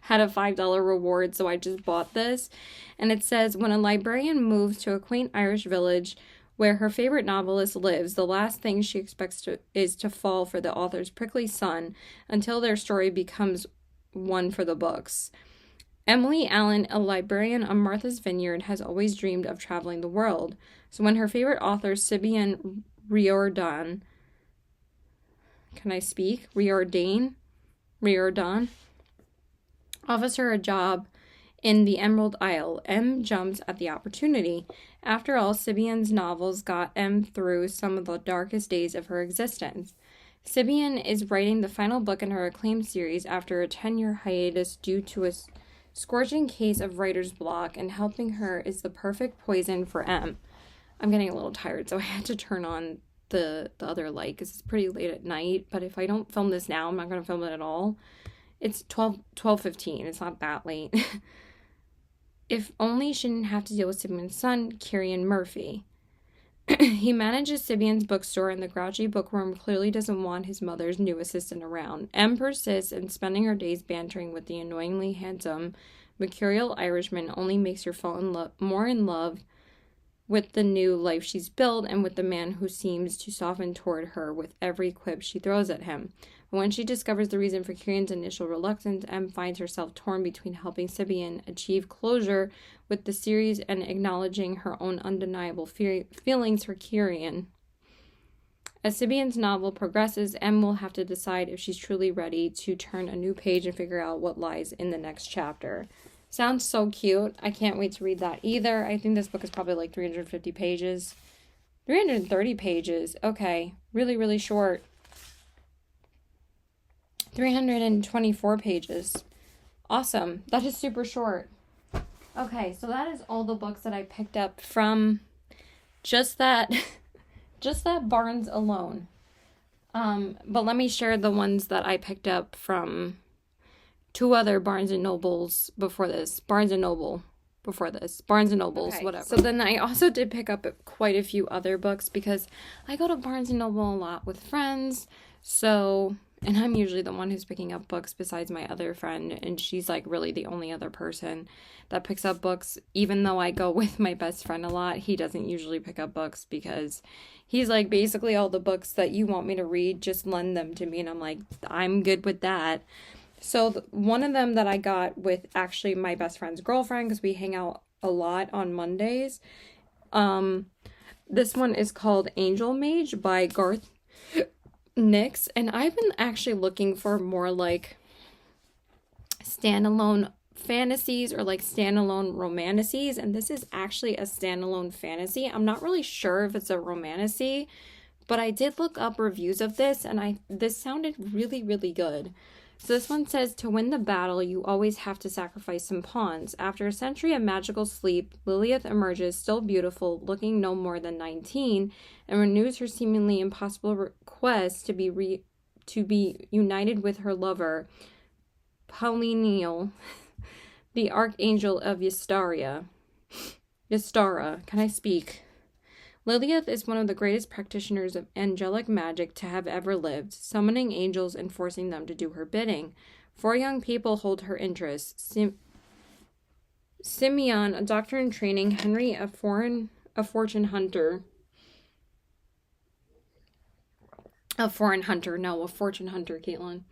had a $5 reward, so I just bought this. And it says, when a librarian moves to a quaint Irish village where her favorite novelist lives, the last thing she expects is to fall for the author's prickly son until their story becomes one for the books. Emily Allen, a librarian on Martha's Vineyard, has always dreamed of traveling the world. So when her favorite author, Sibylle Riordan, offers her a job in the Emerald Isle, Em jumps at the opportunity. After all, Sibylle's novels got Em through some of the darkest days of her existence. Sibylle is writing the final book in her acclaimed series after a 10-year hiatus due to a scorching case of writer's block, and helping her is the perfect poison for Em. I'm getting a little tired, so I had to turn on the other light because it's pretty late at night, but if I don't film this now, I'm not going to film it at all. It's 12:15. It's not that late. If only she didn't have to deal with Sibylle's son, Kieran Murphy. He manages Sibylle's bookstore, and the grouchy bookworm clearly doesn't want his mother's new assistant around. Em persists, and spending her days bantering with the annoyingly handsome, mercurial Irishman only makes her fall more in love with the new life she's built and with the man who seems to soften toward her with every quip she throws at him. But when she discovers the reason for Kieran's initial reluctance, Em finds herself torn between helping Sibylle achieve closure with the series and acknowledging her own undeniable feelings for Kieran. As Sibylle's novel progresses, Em will have to decide if she's truly ready to turn a new page and figure out what lies in the next chapter. Sounds so cute. I can't wait to read that either. I think this book is probably like 350 pages. 330 pages. Okay. Really, really short. 324 pages. Awesome. That is super short. Okay, so that is all the books that I picked up from Just that Barnes alone. But let me share the ones that I picked up from two other Barnes and Nobles before this. Barnes and Nobles, okay. Whatever. So then I also did pick up quite a few other books because I go to Barnes and Noble a lot with friends. So, and I'm usually the one who's picking up books besides my other friend, and she's like really the only other person that picks up books. Even though I go with my best friend a lot, he doesn't usually pick up books because he's like, basically all the books that you want me to read, just lend them to me. And I'm like, I'm good with that. So one of them that I got with actually my best friend's girlfriend, because we hang out a lot on Mondays. This one is called Angel Mage by Garth Nix, and I've been actually looking for more like standalone fantasies or like standalone romantices, and this is actually a standalone fantasy. I'm not really sure if it's a romantasy, but I did look up reviews of this, and this sounded really, really good. So this one says, to win the battle, you always have to sacrifice some pawns. After a century of magical sleep, Lilith emerges still beautiful, looking no more than 19, and renews her seemingly impossible quest to be united with her lover, Pauliniel, the Archangel of Ystara. Can I speak? Lilith is one of the greatest practitioners of angelic magic to have ever lived, summoning angels and forcing them to do her bidding. 4 young people hold her interest. Simeon, a doctor in training, Henry, a fortune hunter, Caitlin.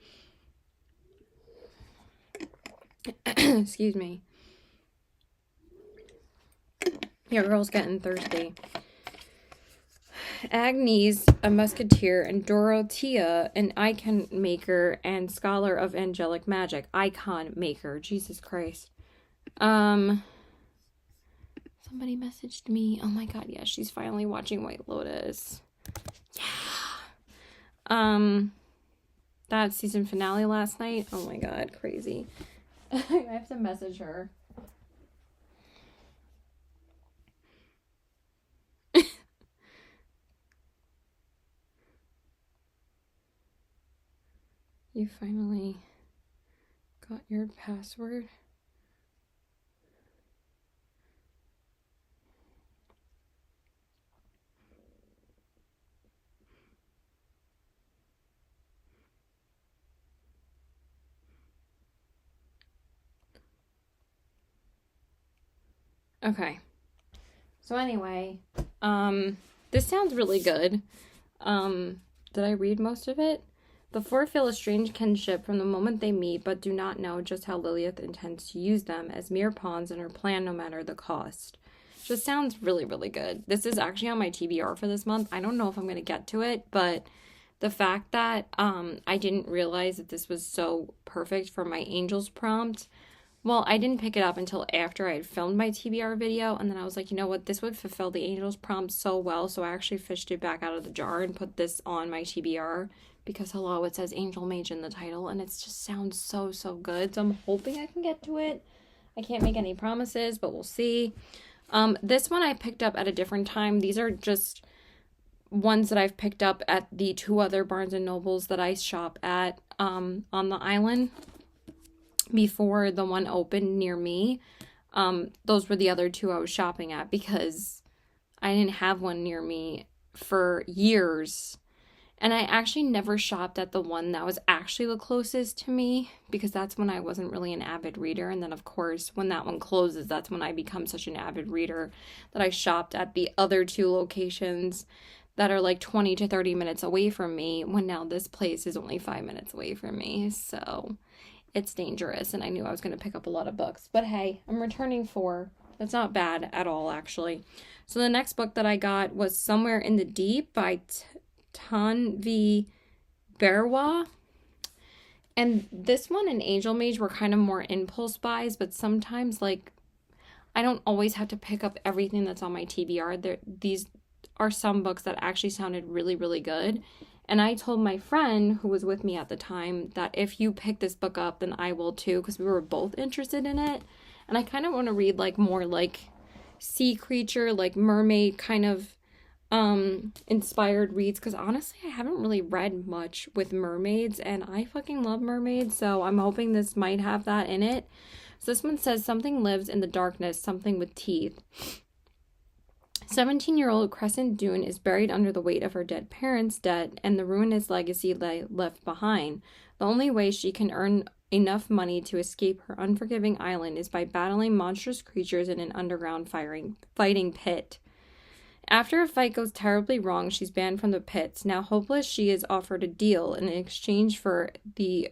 Excuse me. Your girl's getting thirsty. Agnes, a musketeer, and Dorothea, an icon maker and scholar of angelic magic. Icon maker, Jesus Christ. Somebody messaged me. Oh my god, yeah, she's finally watching White Lotus. Yeah. That season finale last night. Oh my god, crazy. I have to message her. You finally got your password? Okay. So anyway, this sounds really good. Did I read most of it? The 4 feel a strange kinship from the moment they meet, but do not know just how Lilith intends to use them as mere pawns in her plan, no matter the cost. Just sounds really, really good. This is actually on my TBR for this month. I don't know if I'm going to get to it, but the fact that I didn't realize that this was so perfect for my Angels prompt. Well, I didn't pick it up until after I had filmed my TBR video, and then I was like, you know what, this would fulfill the Angels prompt so well, so I actually fished it back out of the jar and put this on my TBR. Because, hello, it says Angel Mage in the title, and it just sounds so, so good. So I'm hoping I can get to it. I can't make any promises, but we'll see. This one I picked up at a different time. These are just ones that I've picked up at the 2 other Barnes & Nobles that I shop at on the island before the one opened near me. Those were the other 2 I was shopping at because I didn't have one near me for years. And I actually never shopped at the one that was actually the closest to me because that's when I wasn't really an avid reader. And then, of course, when that one closes, that's when I become such an avid reader that I shopped at the other 2 locations that are like 20 to 30 minutes away from me when now this place is only 5 minutes away from me. So it's dangerous. And I knew I was going to pick up a lot of books. But hey, I'm returning 4. That's not bad at all, actually. So the next book that I got was Somewhere in the Deep by Tanvi Berwa. And this one and Angel Mage were kind of more impulse buys, but sometimes, like, I don't always have to pick up everything that's on my TBR. These are some books that actually sounded really, really good. And I told my friend who was with me at the time that if you pick this book up, then I will too, because we were both interested in it. And I kind of want to read, like, more, like, sea creature, like, mermaid kind of inspired reads, because honestly I haven't really read much with mermaids, and I fucking love mermaids, so I'm hoping this might have that in it. So this one says, something lives in the darkness, something with teeth. 17-year-old Crescent Dune is buried under the weight of her dead parents' debt and the ruinous legacy left behind. The only way she can earn enough money to escape her unforgiving island is by battling monstrous creatures in an underground fighting pit. After a fight goes terribly wrong, she's banned from the pits. Now hopeless, she is offered a deal. In exchange for the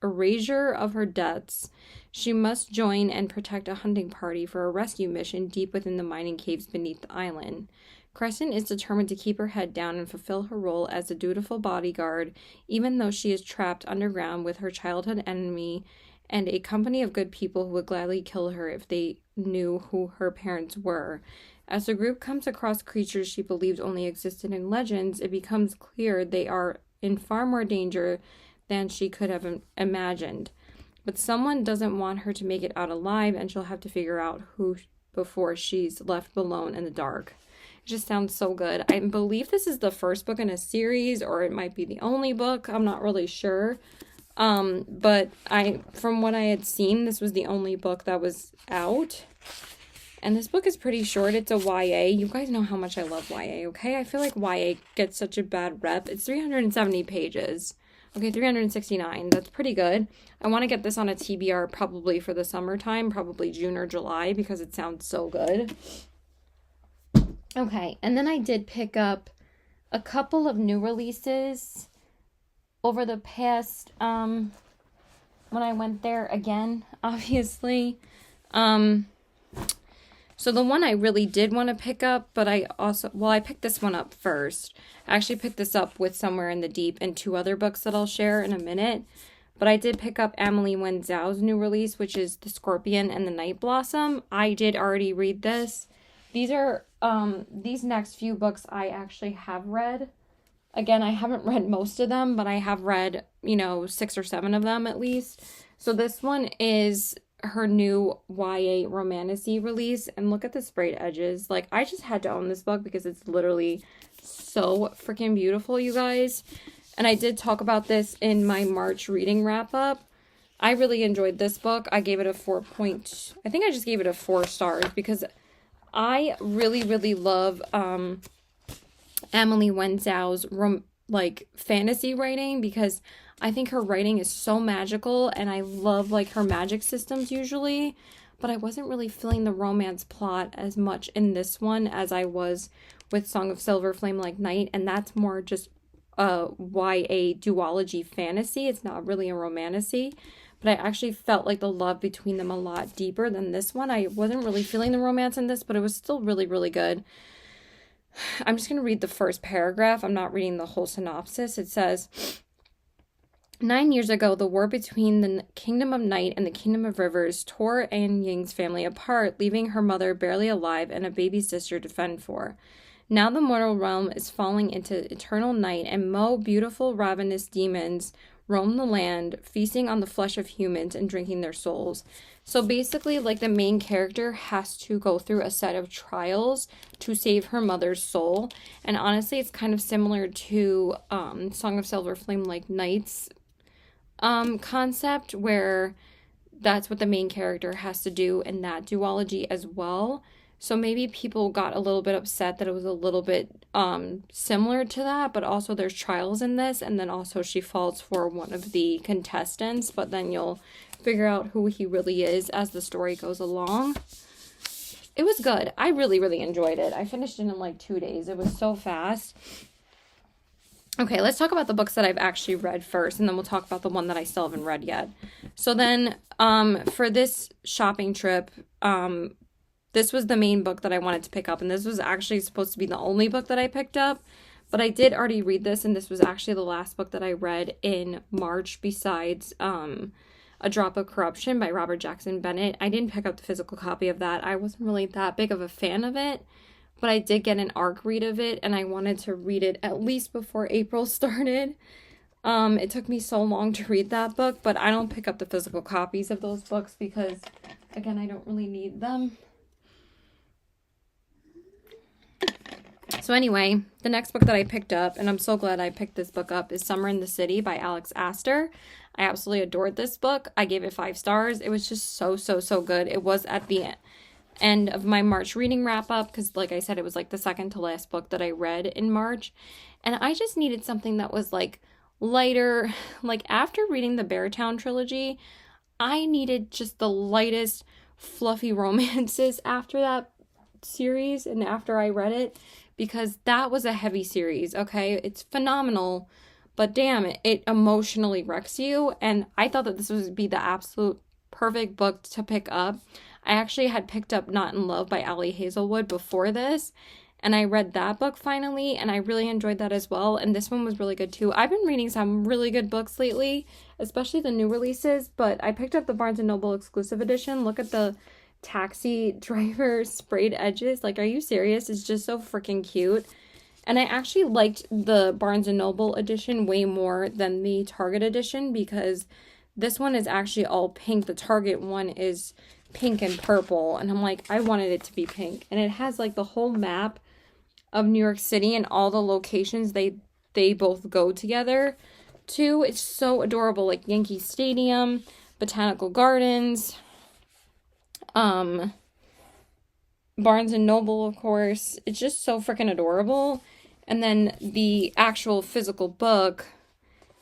erasure of her debts, she must join and protect a hunting party for a rescue mission deep within the mining caves beneath the island. Crescent is determined to keep her head down and fulfill her role as a dutiful bodyguard, even though she is trapped underground with her childhood enemy and a company of good people who would gladly kill her if they knew who her parents were. As the group comes across creatures she believed only existed in legends, it becomes clear they are in far more danger than she could have imagined. But someone doesn't want her to make it out alive, and she'll have to figure out who before she's left alone in the dark. It just sounds so good. I believe this is the first book in a series, or it might be the only book. I'm not really sure. But from what I had seen, this was the only book that was out. And this book is pretty short. It's a YA. You guys know how much I love YA, okay? I feel like YA gets such a bad rep. It's 370 pages. Okay, 369. That's pretty good. I want to get this on a TBR probably for the summertime, probably June or July, because it sounds so good. Okay, and then I did pick up a couple of new releases over the past, when I went there again, obviously. So the one I really did want to pick up, but I picked this one up first. I actually picked this up with Somewhere in the Deep and 2 other books that I'll share in a minute. But I did pick up Emily Wen Zhao's new release, which is The Scorpion and the Night Blossom. I did already read this. These are, these next few books I actually have read. Again, I haven't read most of them, but I have read, 6 or 7 of them at least. So this one is her new YA romantasy release, and look at the sprayed edges. Like, I just had to own this book because it's literally so freaking beautiful, you guys. And I did talk about this in my March reading wrap up. I really enjoyed this book. I gave it a 4. I think I just gave it a 4 stars because I really, really love Emily Wen Zhao's fantasy writing, because I think her writing is so magical, and I love her magic systems usually, but I wasn't really feeling the romance plot as much in this one as I was with Song of Silver Flame Like Night, and that's more just a YA duology fantasy. It's not really a romantasy, but I actually felt like the love between them a lot deeper than this one. I wasn't really feeling the romance in this, but it was still really, really good. I'm just going to read the first paragraph. I'm not reading the whole synopsis. It says, 9 years ago, the war between the Kingdom of Night and the Kingdom of Rivers tore An Ying's family apart, leaving her mother barely alive and a baby sister to fend for. Now the mortal realm is falling into eternal night, and beautiful ravenous demons roam the land, feasting on the flesh of humans and drinking their souls. So basically, the main character has to go through a set of trials to save her mother's soul. And honestly, it's kind of similar to Song of Silver Flame Like Night's concept, where that's what the main character has to do in that duology as well. So maybe people got a little bit upset that it was a little bit similar to that, but also there's trials in this, and then also she falls for one of the contestants, but then you'll figure out who he really is as the story goes along. It was good. I really, really enjoyed it. I finished it in 2 days. It was so fast. Okay, let's talk about the books that I've actually read first, and then we'll talk about the one that I still haven't read yet. So then, for this shopping trip, this was the main book that I wanted to pick up, and this was actually supposed to be the only book that I picked up, but I did already read this, and this was actually the last book that I read in March besides A Drop of Corruption by Robert Jackson Bennett. I didn't pick up the physical copy of that. I wasn't really that big of a fan of it, but I did get an ARC read of it, and I wanted to read it at least before April started. It took me so long to read that book, but I don't pick up the physical copies of those books because, again, I don't really need them. So anyway, the next book that I picked up, and I'm so glad I picked this book up, is Summer in the City by Alex Astor. I absolutely adored this book. I gave it 5 stars. It was just so, so, so good. It was at the end of my March reading wrap up because, like I said, it was like the second to last book that I read in March. And I just needed something that was like lighter. Like after reading the Beartown trilogy, I needed just the lightest, fluffy romances after that series and after I read it, because that was a heavy series. Okay, it's phenomenal, but damn it emotionally wrecks you. And I thought that this would be the absolute perfect book to pick up. I actually had picked up Not in Love by Ali Hazelwood before this, and I read that book finally, and I really enjoyed that as well. And this one was really good too. I've been reading some really good books lately, especially the new releases, but I picked up the Barnes & Noble exclusive edition. Look at the taxi driver sprayed edges. Like, are you serious? It's just so freaking cute. And I actually liked the Barnes & Noble edition way more than the Target edition because this one is actually all pink. The Target one is pink and purple, and I'm like, I wanted it to be pink. And it has like the whole map of New York City and all the locations they both go together to. It's so adorable, like Yankee Stadium, Botanical Gardens, Barnes and Noble, of course. It's just so freaking adorable. And then the actual physical book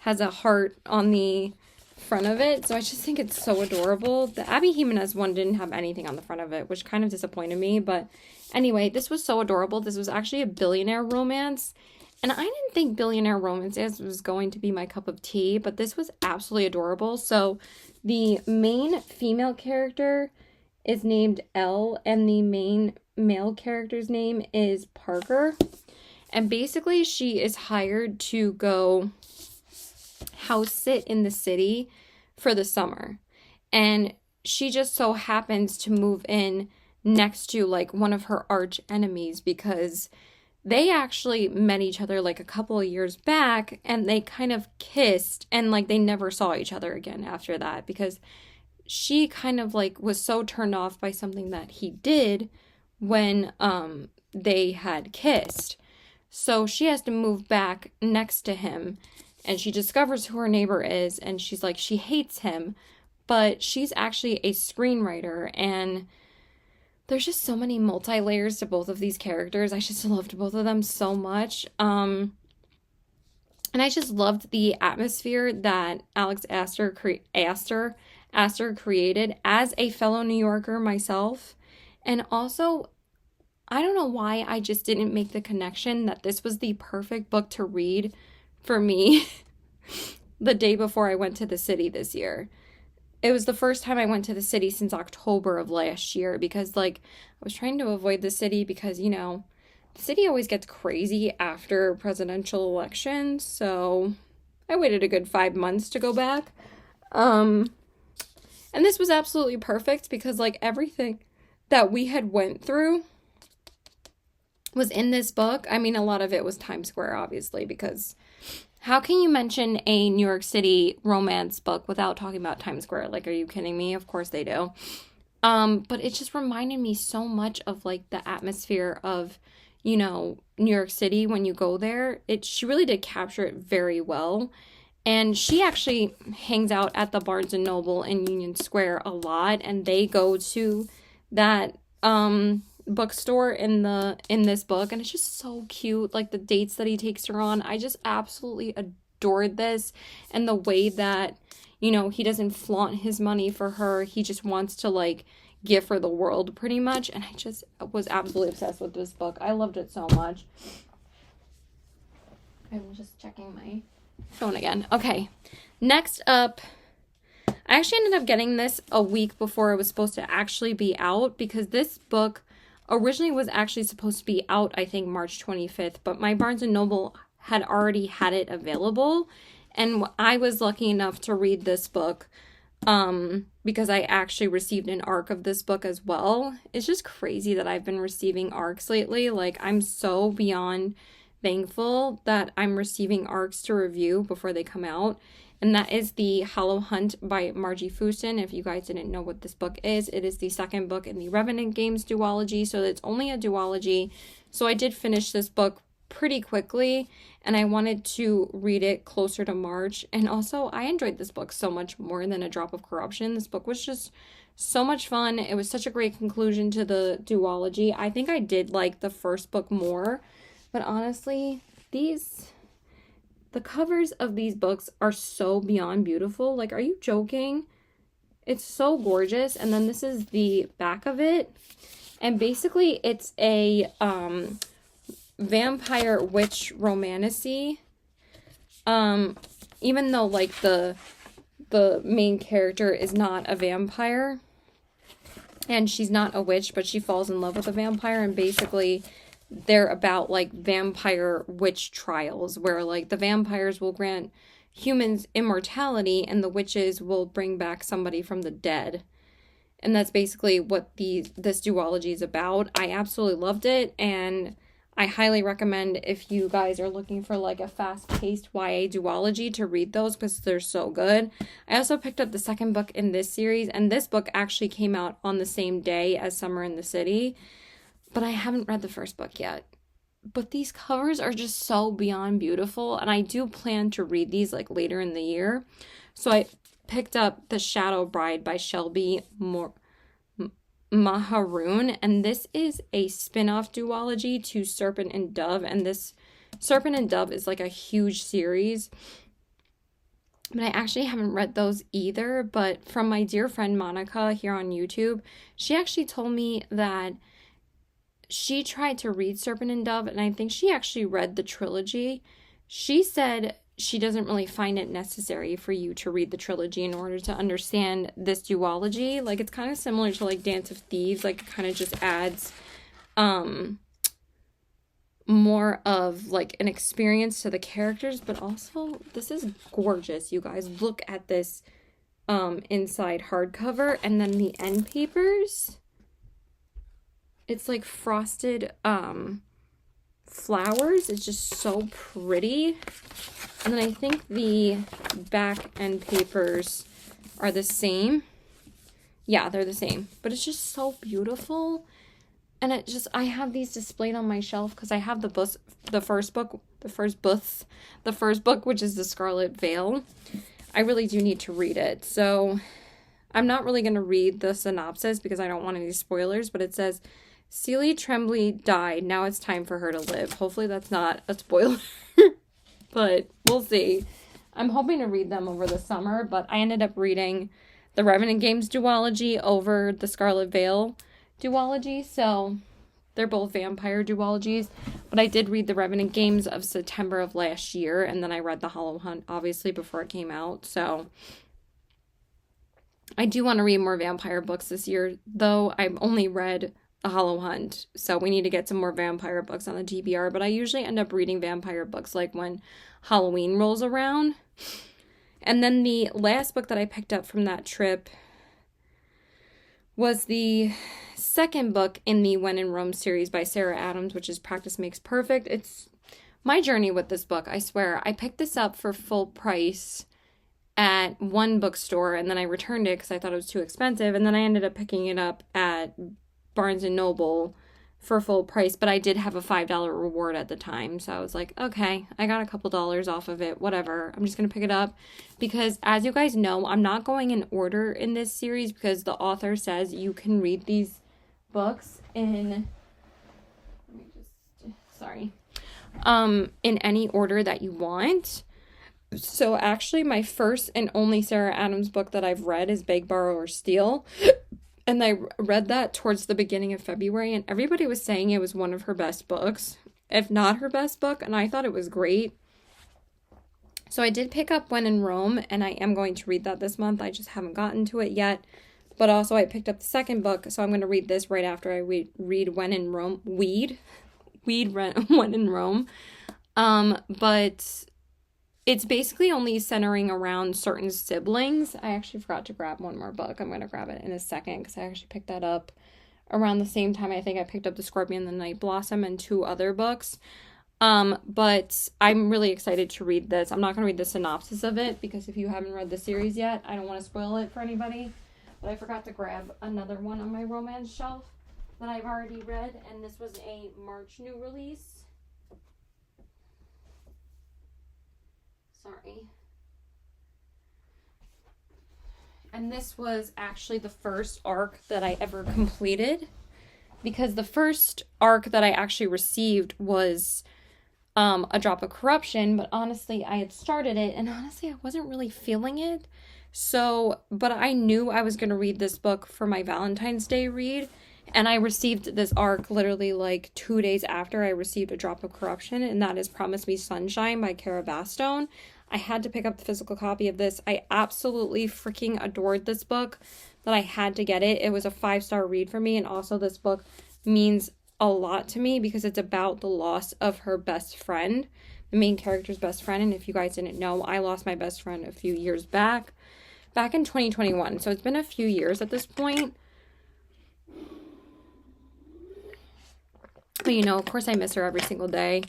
has a heart on the front of it, so I just think it's so adorable. The Abby Jimenez one didn't have anything on the front of it, which kind of disappointed me, but anyway, this was so adorable. This was actually a billionaire romance, and I didn't think billionaire romances was going to be my cup of tea, but this was absolutely adorable. So the main female character is named Elle, and the main male character's name is Parker, and basically she is hired to go house sit in the city for the summer, and she just so happens to move in next to like one of her arch enemies because they actually met each other like a couple of years back, and they kind of kissed, and like they never saw each other again after that because she kind of like was so turned off by something that he did when they had kissed. So she has to move back next to him, and she discovers who her neighbor is, and she's like, she hates him, but she's actually a screenwriter, and there's just so many multi-layers to both of these characters. I just loved both of them so much. And I just loved the atmosphere that Alex Astor created as a fellow New Yorker myself. And also, I don't know why I just didn't make the connection that this was the perfect book to read for me the day before I went to the city this year. It was the first time I went to the city since October of last year because, like, I was trying to avoid the city because, you know, the city always gets crazy after presidential elections, so I waited a good 5 months to go back. And this was absolutely perfect because, like, everything that we had went through was in this book. I mean, a lot of it was Times Square, obviously, because how can you mention a New York City romance book without talking about Times Square? Like, are you kidding me? Of course they do. But it just reminded me so much of, like, the atmosphere of, you know, New York City when you go there. She really did capture it very well. And she actually hangs out at the Barnes & Noble in Union Square a lot, and they go to that bookstore in this book, and it's just so cute, like the dates that he takes her on. I just absolutely adored this, and the way that, you know, he doesn't flaunt his money for her. He just wants to like give her the world pretty much, and I just was absolutely obsessed with this book. I loved it so much. I'm just checking my phone again. Okay, next up, I actually ended up getting this a week before it was supposed to actually be out because this book originally was actually supposed to be out, I think, March 25th, but my Barnes & Noble had already had it available, and I was lucky enough to read this book because I actually received an ARC of this book as well. It's just crazy that I've been receiving ARCs lately. Like, I'm so beyond thankful that I'm receiving ARCs to review before they come out. and that is The Hollow Hunt by Margie Fuson. If you guys didn't know what this book is, it is the second book in the Revenant Games duology, so it's only a duology. So I did finish this book pretty quickly, and I wanted to read it closer to March. And also, I enjoyed this book so much more than A Drop of Corruption. This book was just so much fun. It was such a great conclusion to the duology. I think I did like the first book more, but honestly, the covers of these books are so beyond beautiful. Like, are you joking? It's so gorgeous. And then this is the back of it. And basically, it's a vampire witch romantasy. Even though, like, the main character is not a vampire. And she's not a witch, but she falls in love with a vampire. And basically, they're about, like, vampire witch trials, where, like, the vampires will grant humans immortality and the witches will bring back somebody from the dead. And that's basically what this duology is about. I absolutely loved it, and I highly recommend, if you guys are looking for, like, a fast-paced YA duology, to read those because they're so good. I also picked up the second book in this series, and this book actually came out on the same day as Summer in the City. But I haven't read the first book yet. But these covers are just so beyond beautiful. And I do plan to read these, like, later in the year. So I picked up The Shadow Bride by Shelby Maharoon. And this is a spin-off duology to Serpent and Dove. And this Serpent and Dove is, like, a huge series. But I actually haven't read those either. But from my dear friend Monica here on YouTube, she actually told me that she tried to read Serpent and Dove, and I think she actually read the trilogy. She said she doesn't really find it necessary for you to read the trilogy in order to understand this duology. Like, it's kind of similar to, like, Dance of Thieves. Like, it kind of just adds more of, like, an experience to the characters. But also, this is gorgeous, you guys. Look at this inside hardcover, and then the end papers. It's like frosted flowers. It's just so pretty. And then I think the back end papers are the same. Yeah, they're the same. But it's just so beautiful. And I have these displayed on my shelf because I have the first book, which is The Scarlet Veil. I really do need to read it. So I'm not really going to read the synopsis because I don't want any spoilers, but it says, Celie Tremblay died. Now it's time for her to live. Hopefully that's not a spoiler, but we'll see. I'm hoping to read them over the summer, but I ended up reading the Revenant Games duology over the Scarlet Veil duology, so they're both vampire duologies. But I did read the Revenant Games of September of last year, and then I read the Hollow Hunt, obviously, before it came out, so I do want to read more vampire books this year, though I've only read The Hollow Hunt, so we need to get some more vampire books on the TBR, but I usually end up reading vampire books, like, when Halloween rolls around. And then the last book that I picked up from that trip was the second book in the When in Rome series by Sarah Adams, which is Practice Makes Perfect. It's my journey with this book, I swear. I picked this up for full price at one bookstore, and then I returned it because I thought it was too expensive, and then I ended up picking it up at Barnes & Noble for full price, but I did have a $5 reward at the time, so I was like, okay, I got a couple dollars off of it, whatever, I'm just gonna pick it up, because as you guys know, I'm not going in order in this series, because the author says you can read these books in any order that you want. So actually, my first and only Sarah Adams book that I've read is Beg, Borrow, or Steal. And I read that towards the beginning of February, and everybody was saying it was one of her best books, if not her best book, and I thought it was great. So I did pick up When in Rome, and I am going to read that this month. I just haven't gotten to it yet. But also I picked up the second book, so I'm going to read this right after I read When in Rome. When in Rome. But it's basically only centering around certain siblings. I actually forgot to grab one more book. I'm going to grab it in a second because I actually picked that up around the same time. I think I picked up The Scorpion and the Night Blossom and 2 other books. But I'm really excited to read this. I'm not going to read the synopsis of it because if you haven't read the series yet, I don't want to spoil it for anybody. But I forgot to grab another one on my romance shelf that I've already read, and this was a March new release. Sorry. And this was actually the first arc that I ever completed, because the first arc that I actually received was A Drop of Corruption, but honestly, I had started it, and honestly, I wasn't really feeling it. So, but I knew I was going to read this book for my Valentine's Day read, and I received this arc literally like 2 days after I received A Drop of Corruption, and that is Promise Me Sunshine by Kara Bastone. I had to pick up the physical copy of this. I absolutely freaking adored this book that I had to get it. It was a 5-star read for me, and also this book means a lot to me because it's about the loss of her best friend, the main character's best friend. And if you guys didn't know, I lost my best friend a few years back in 2021. So it's been a few years at this point. But you know, of course I miss her every single day.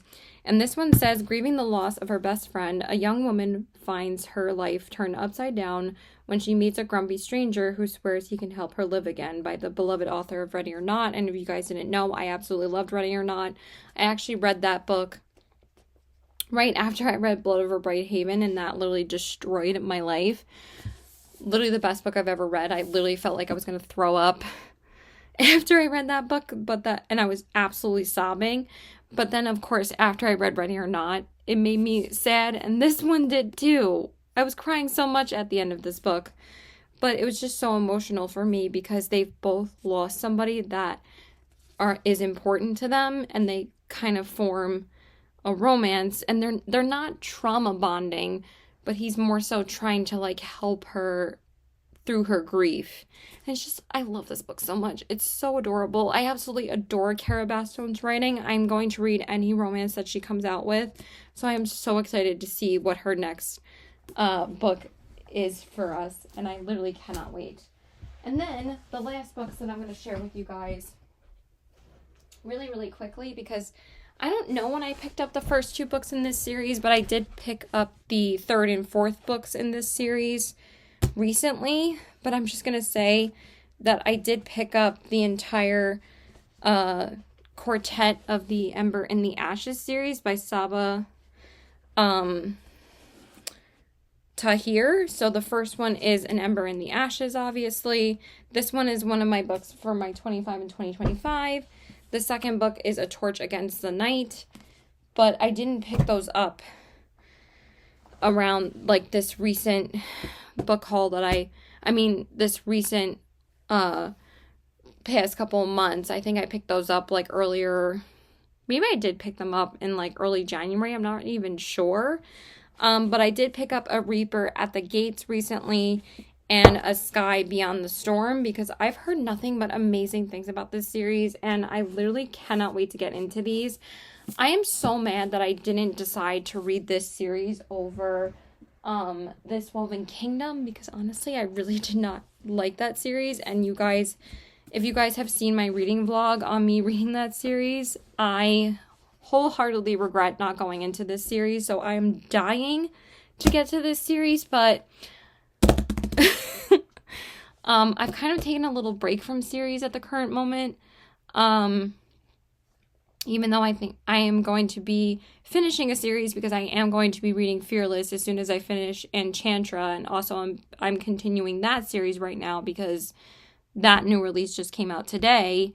And this one says, grieving the loss of her best friend, a young woman finds her life turned upside down when she meets a grumpy stranger who swears he can help her live again, by the beloved author of Ready or Not. And if you guys didn't know, I absolutely loved Ready or Not. I actually read that book right after I read Blood Over Brighthaven, and that literally destroyed my life. Literally the best book I've ever read. I literally felt like I was going to throw up after I read that book, and I was absolutely sobbing. But then, of course, after I read Ready or Not, it made me sad, and this one did too. I was crying so much at the end of this book, but it was just so emotional for me because they've both lost somebody that is important to them, and they kind of form a romance, and they're not trauma bonding, but he's more so trying to like help her through her grief. And it's just, I love this book so much. It's so adorable. I absolutely adore Kara Bastone's writing. I'm going to read any romance that she comes out with. So I am so excited to see what her next book is for us. And I literally cannot wait. And then the last books that I'm going to share with you guys really, really quickly, because I don't know when I picked up the first 2 books in this series, but I did pick up the 3rd and 4th books in this series recently. But I'm just going to say that I did pick up the entire quartet of the Ember and the Ashes series by Sabaa Tahir. So the first one is An Ember in the Ashes, obviously. This one is one of my books for my 25 and 2025. The second book is A Torch Against the Night. But I didn't pick those up around like this recent book haul that this recent past couple of months. I think I picked those up like earlier. Maybe I did pick them up in like early January. I'm not even sure. But I did pick up A Reaper at the Gates recently and A Sky Beyond the Storm, because I've heard nothing but amazing things about this series, and I literally cannot wait to get into these. I am so mad that I didn't decide to read this series over This Woven Kingdom, because honestly, I really did not like that series. And you guys, if you guys have seen my reading vlog on me reading that series, I wholeheartedly regret not going into this series. So I am dying to get to this series, but I've kind of taken a little break from series at the current moment. Even though I think I am going to be finishing a series, because I am going to be reading Fearless as soon as I finish Enchantra, and also I'm continuing that series right now because that new release just came out today,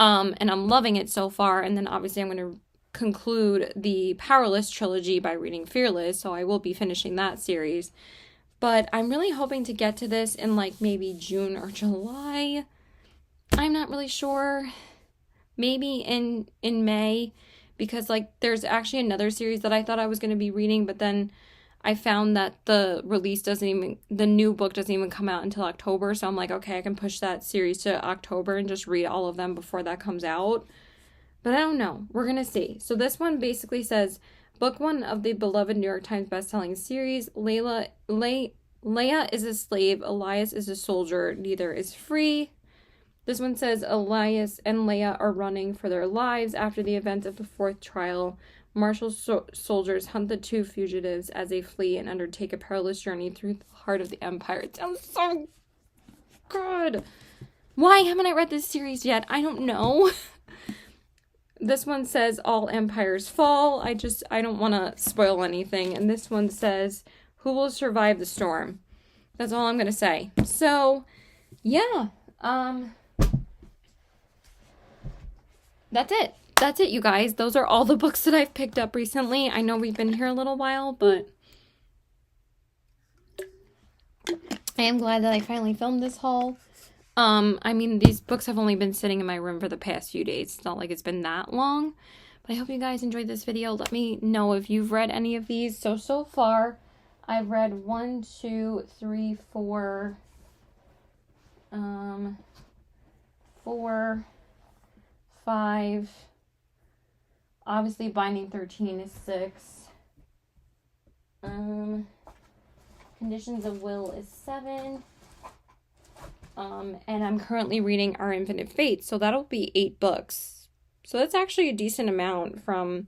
and I'm loving it so far. And then obviously I'm going to conclude the Powerless trilogy by reading Fearless, so I will be finishing that series. But I'm really hoping to get to this in like maybe June or July. I'm not really sure. Maybe in May, because like there's actually another series that I thought I was going to be reading, but then I found that the new book doesn't even come out until October. So I'm like, okay, I can push that series to October and just read all of them before that comes out. But I don't know. We're going to see. So this one basically says, Book 1 of the beloved New York Times bestselling series, Leia is a slave, Elias is a soldier, neither is free. This one says, Elias and Leia are running for their lives after the events of the 4th trial, Martial soldiers hunt the two fugitives as they flee and undertake a perilous journey through the heart of the Empire. It sounds so good. Why haven't I read this series yet? I don't know. This one says all empires fall. I don't want to spoil anything. And this one says, who will survive the storm? That's all I'm going to say. So, yeah. That's it. That's it, you guys. Those are all the books that I've picked up recently. I know we've been here a little while, but I am glad that I finally filmed this haul. I mean, these books have only been sitting in my room for the past few days. It's not like it's been that long. But I hope you guys enjoyed this video. Let me know if you've read any of these. So far, I've read 1, 2, 3, 4, 4, 5. Obviously, Binding 13 is 6. Conditions of Will is 7. And I'm currently reading Our Infinite Fate, so that'll be 8 books. So that's actually a decent amount from,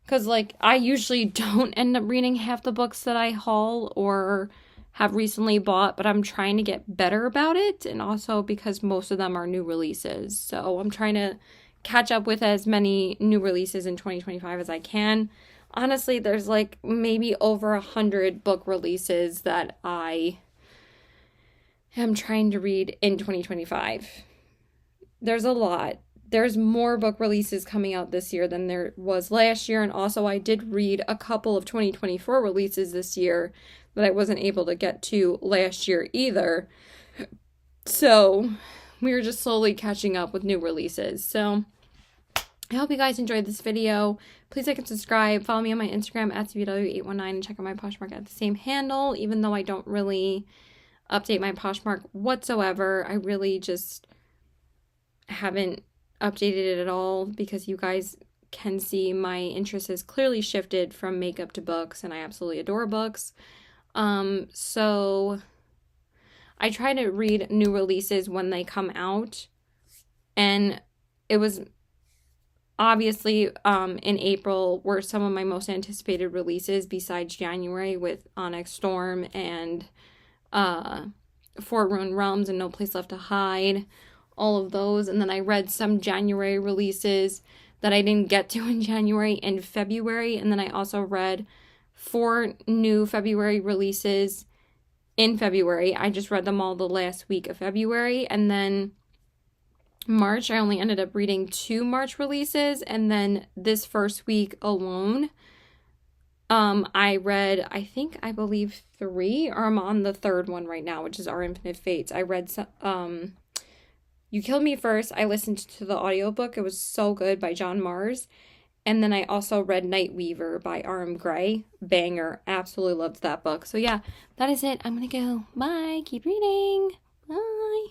because, like, I usually don't end up reading half the books that I haul or have recently bought, but I'm trying to get better about it, and also because most of them are new releases. So I'm trying to catch up with as many new releases in 2025 as I can. Honestly, there's, like, maybe over 100 book releases that I am trying to read in 2025. There's a lot. There's more book releases coming out this year than there was last year, and also I did read a couple of 2024 releases this year that I wasn't able to get to last year either. So we're just slowly catching up with new releases. So I hope you guys enjoyed this video. Please like and subscribe. Follow me on my Instagram at CVW819 and check out my Poshmark at the same handle, even though I don't really update my Poshmark whatsoever. I really just haven't updated it at all because you guys can see my interest has clearly shifted from makeup to books, and I absolutely adore books. So I try to read new releases when they come out, and it was obviously in April were some of my most anticipated releases besides January with Onyx Storm and Four Ruined Realms and No Place Left to Hide, all of those. And then I read some January releases that I didn't get to in January and February. And then I also read 4 new February releases in February. I just read them all the last week of February. And then March, I only ended up reading 2 March releases. And then this first week alone, I read, I believe 3, or I'm on the 3rd one right now, which is Our Infinite Fates. I read You Killed Me First. I listened to the audiobook. It was so good, by John Mars. And then I also read Night Weaver by R.M. Gray. Banger. Absolutely loved that book. So yeah, that is it. I'm gonna go. Bye. Keep reading. Bye.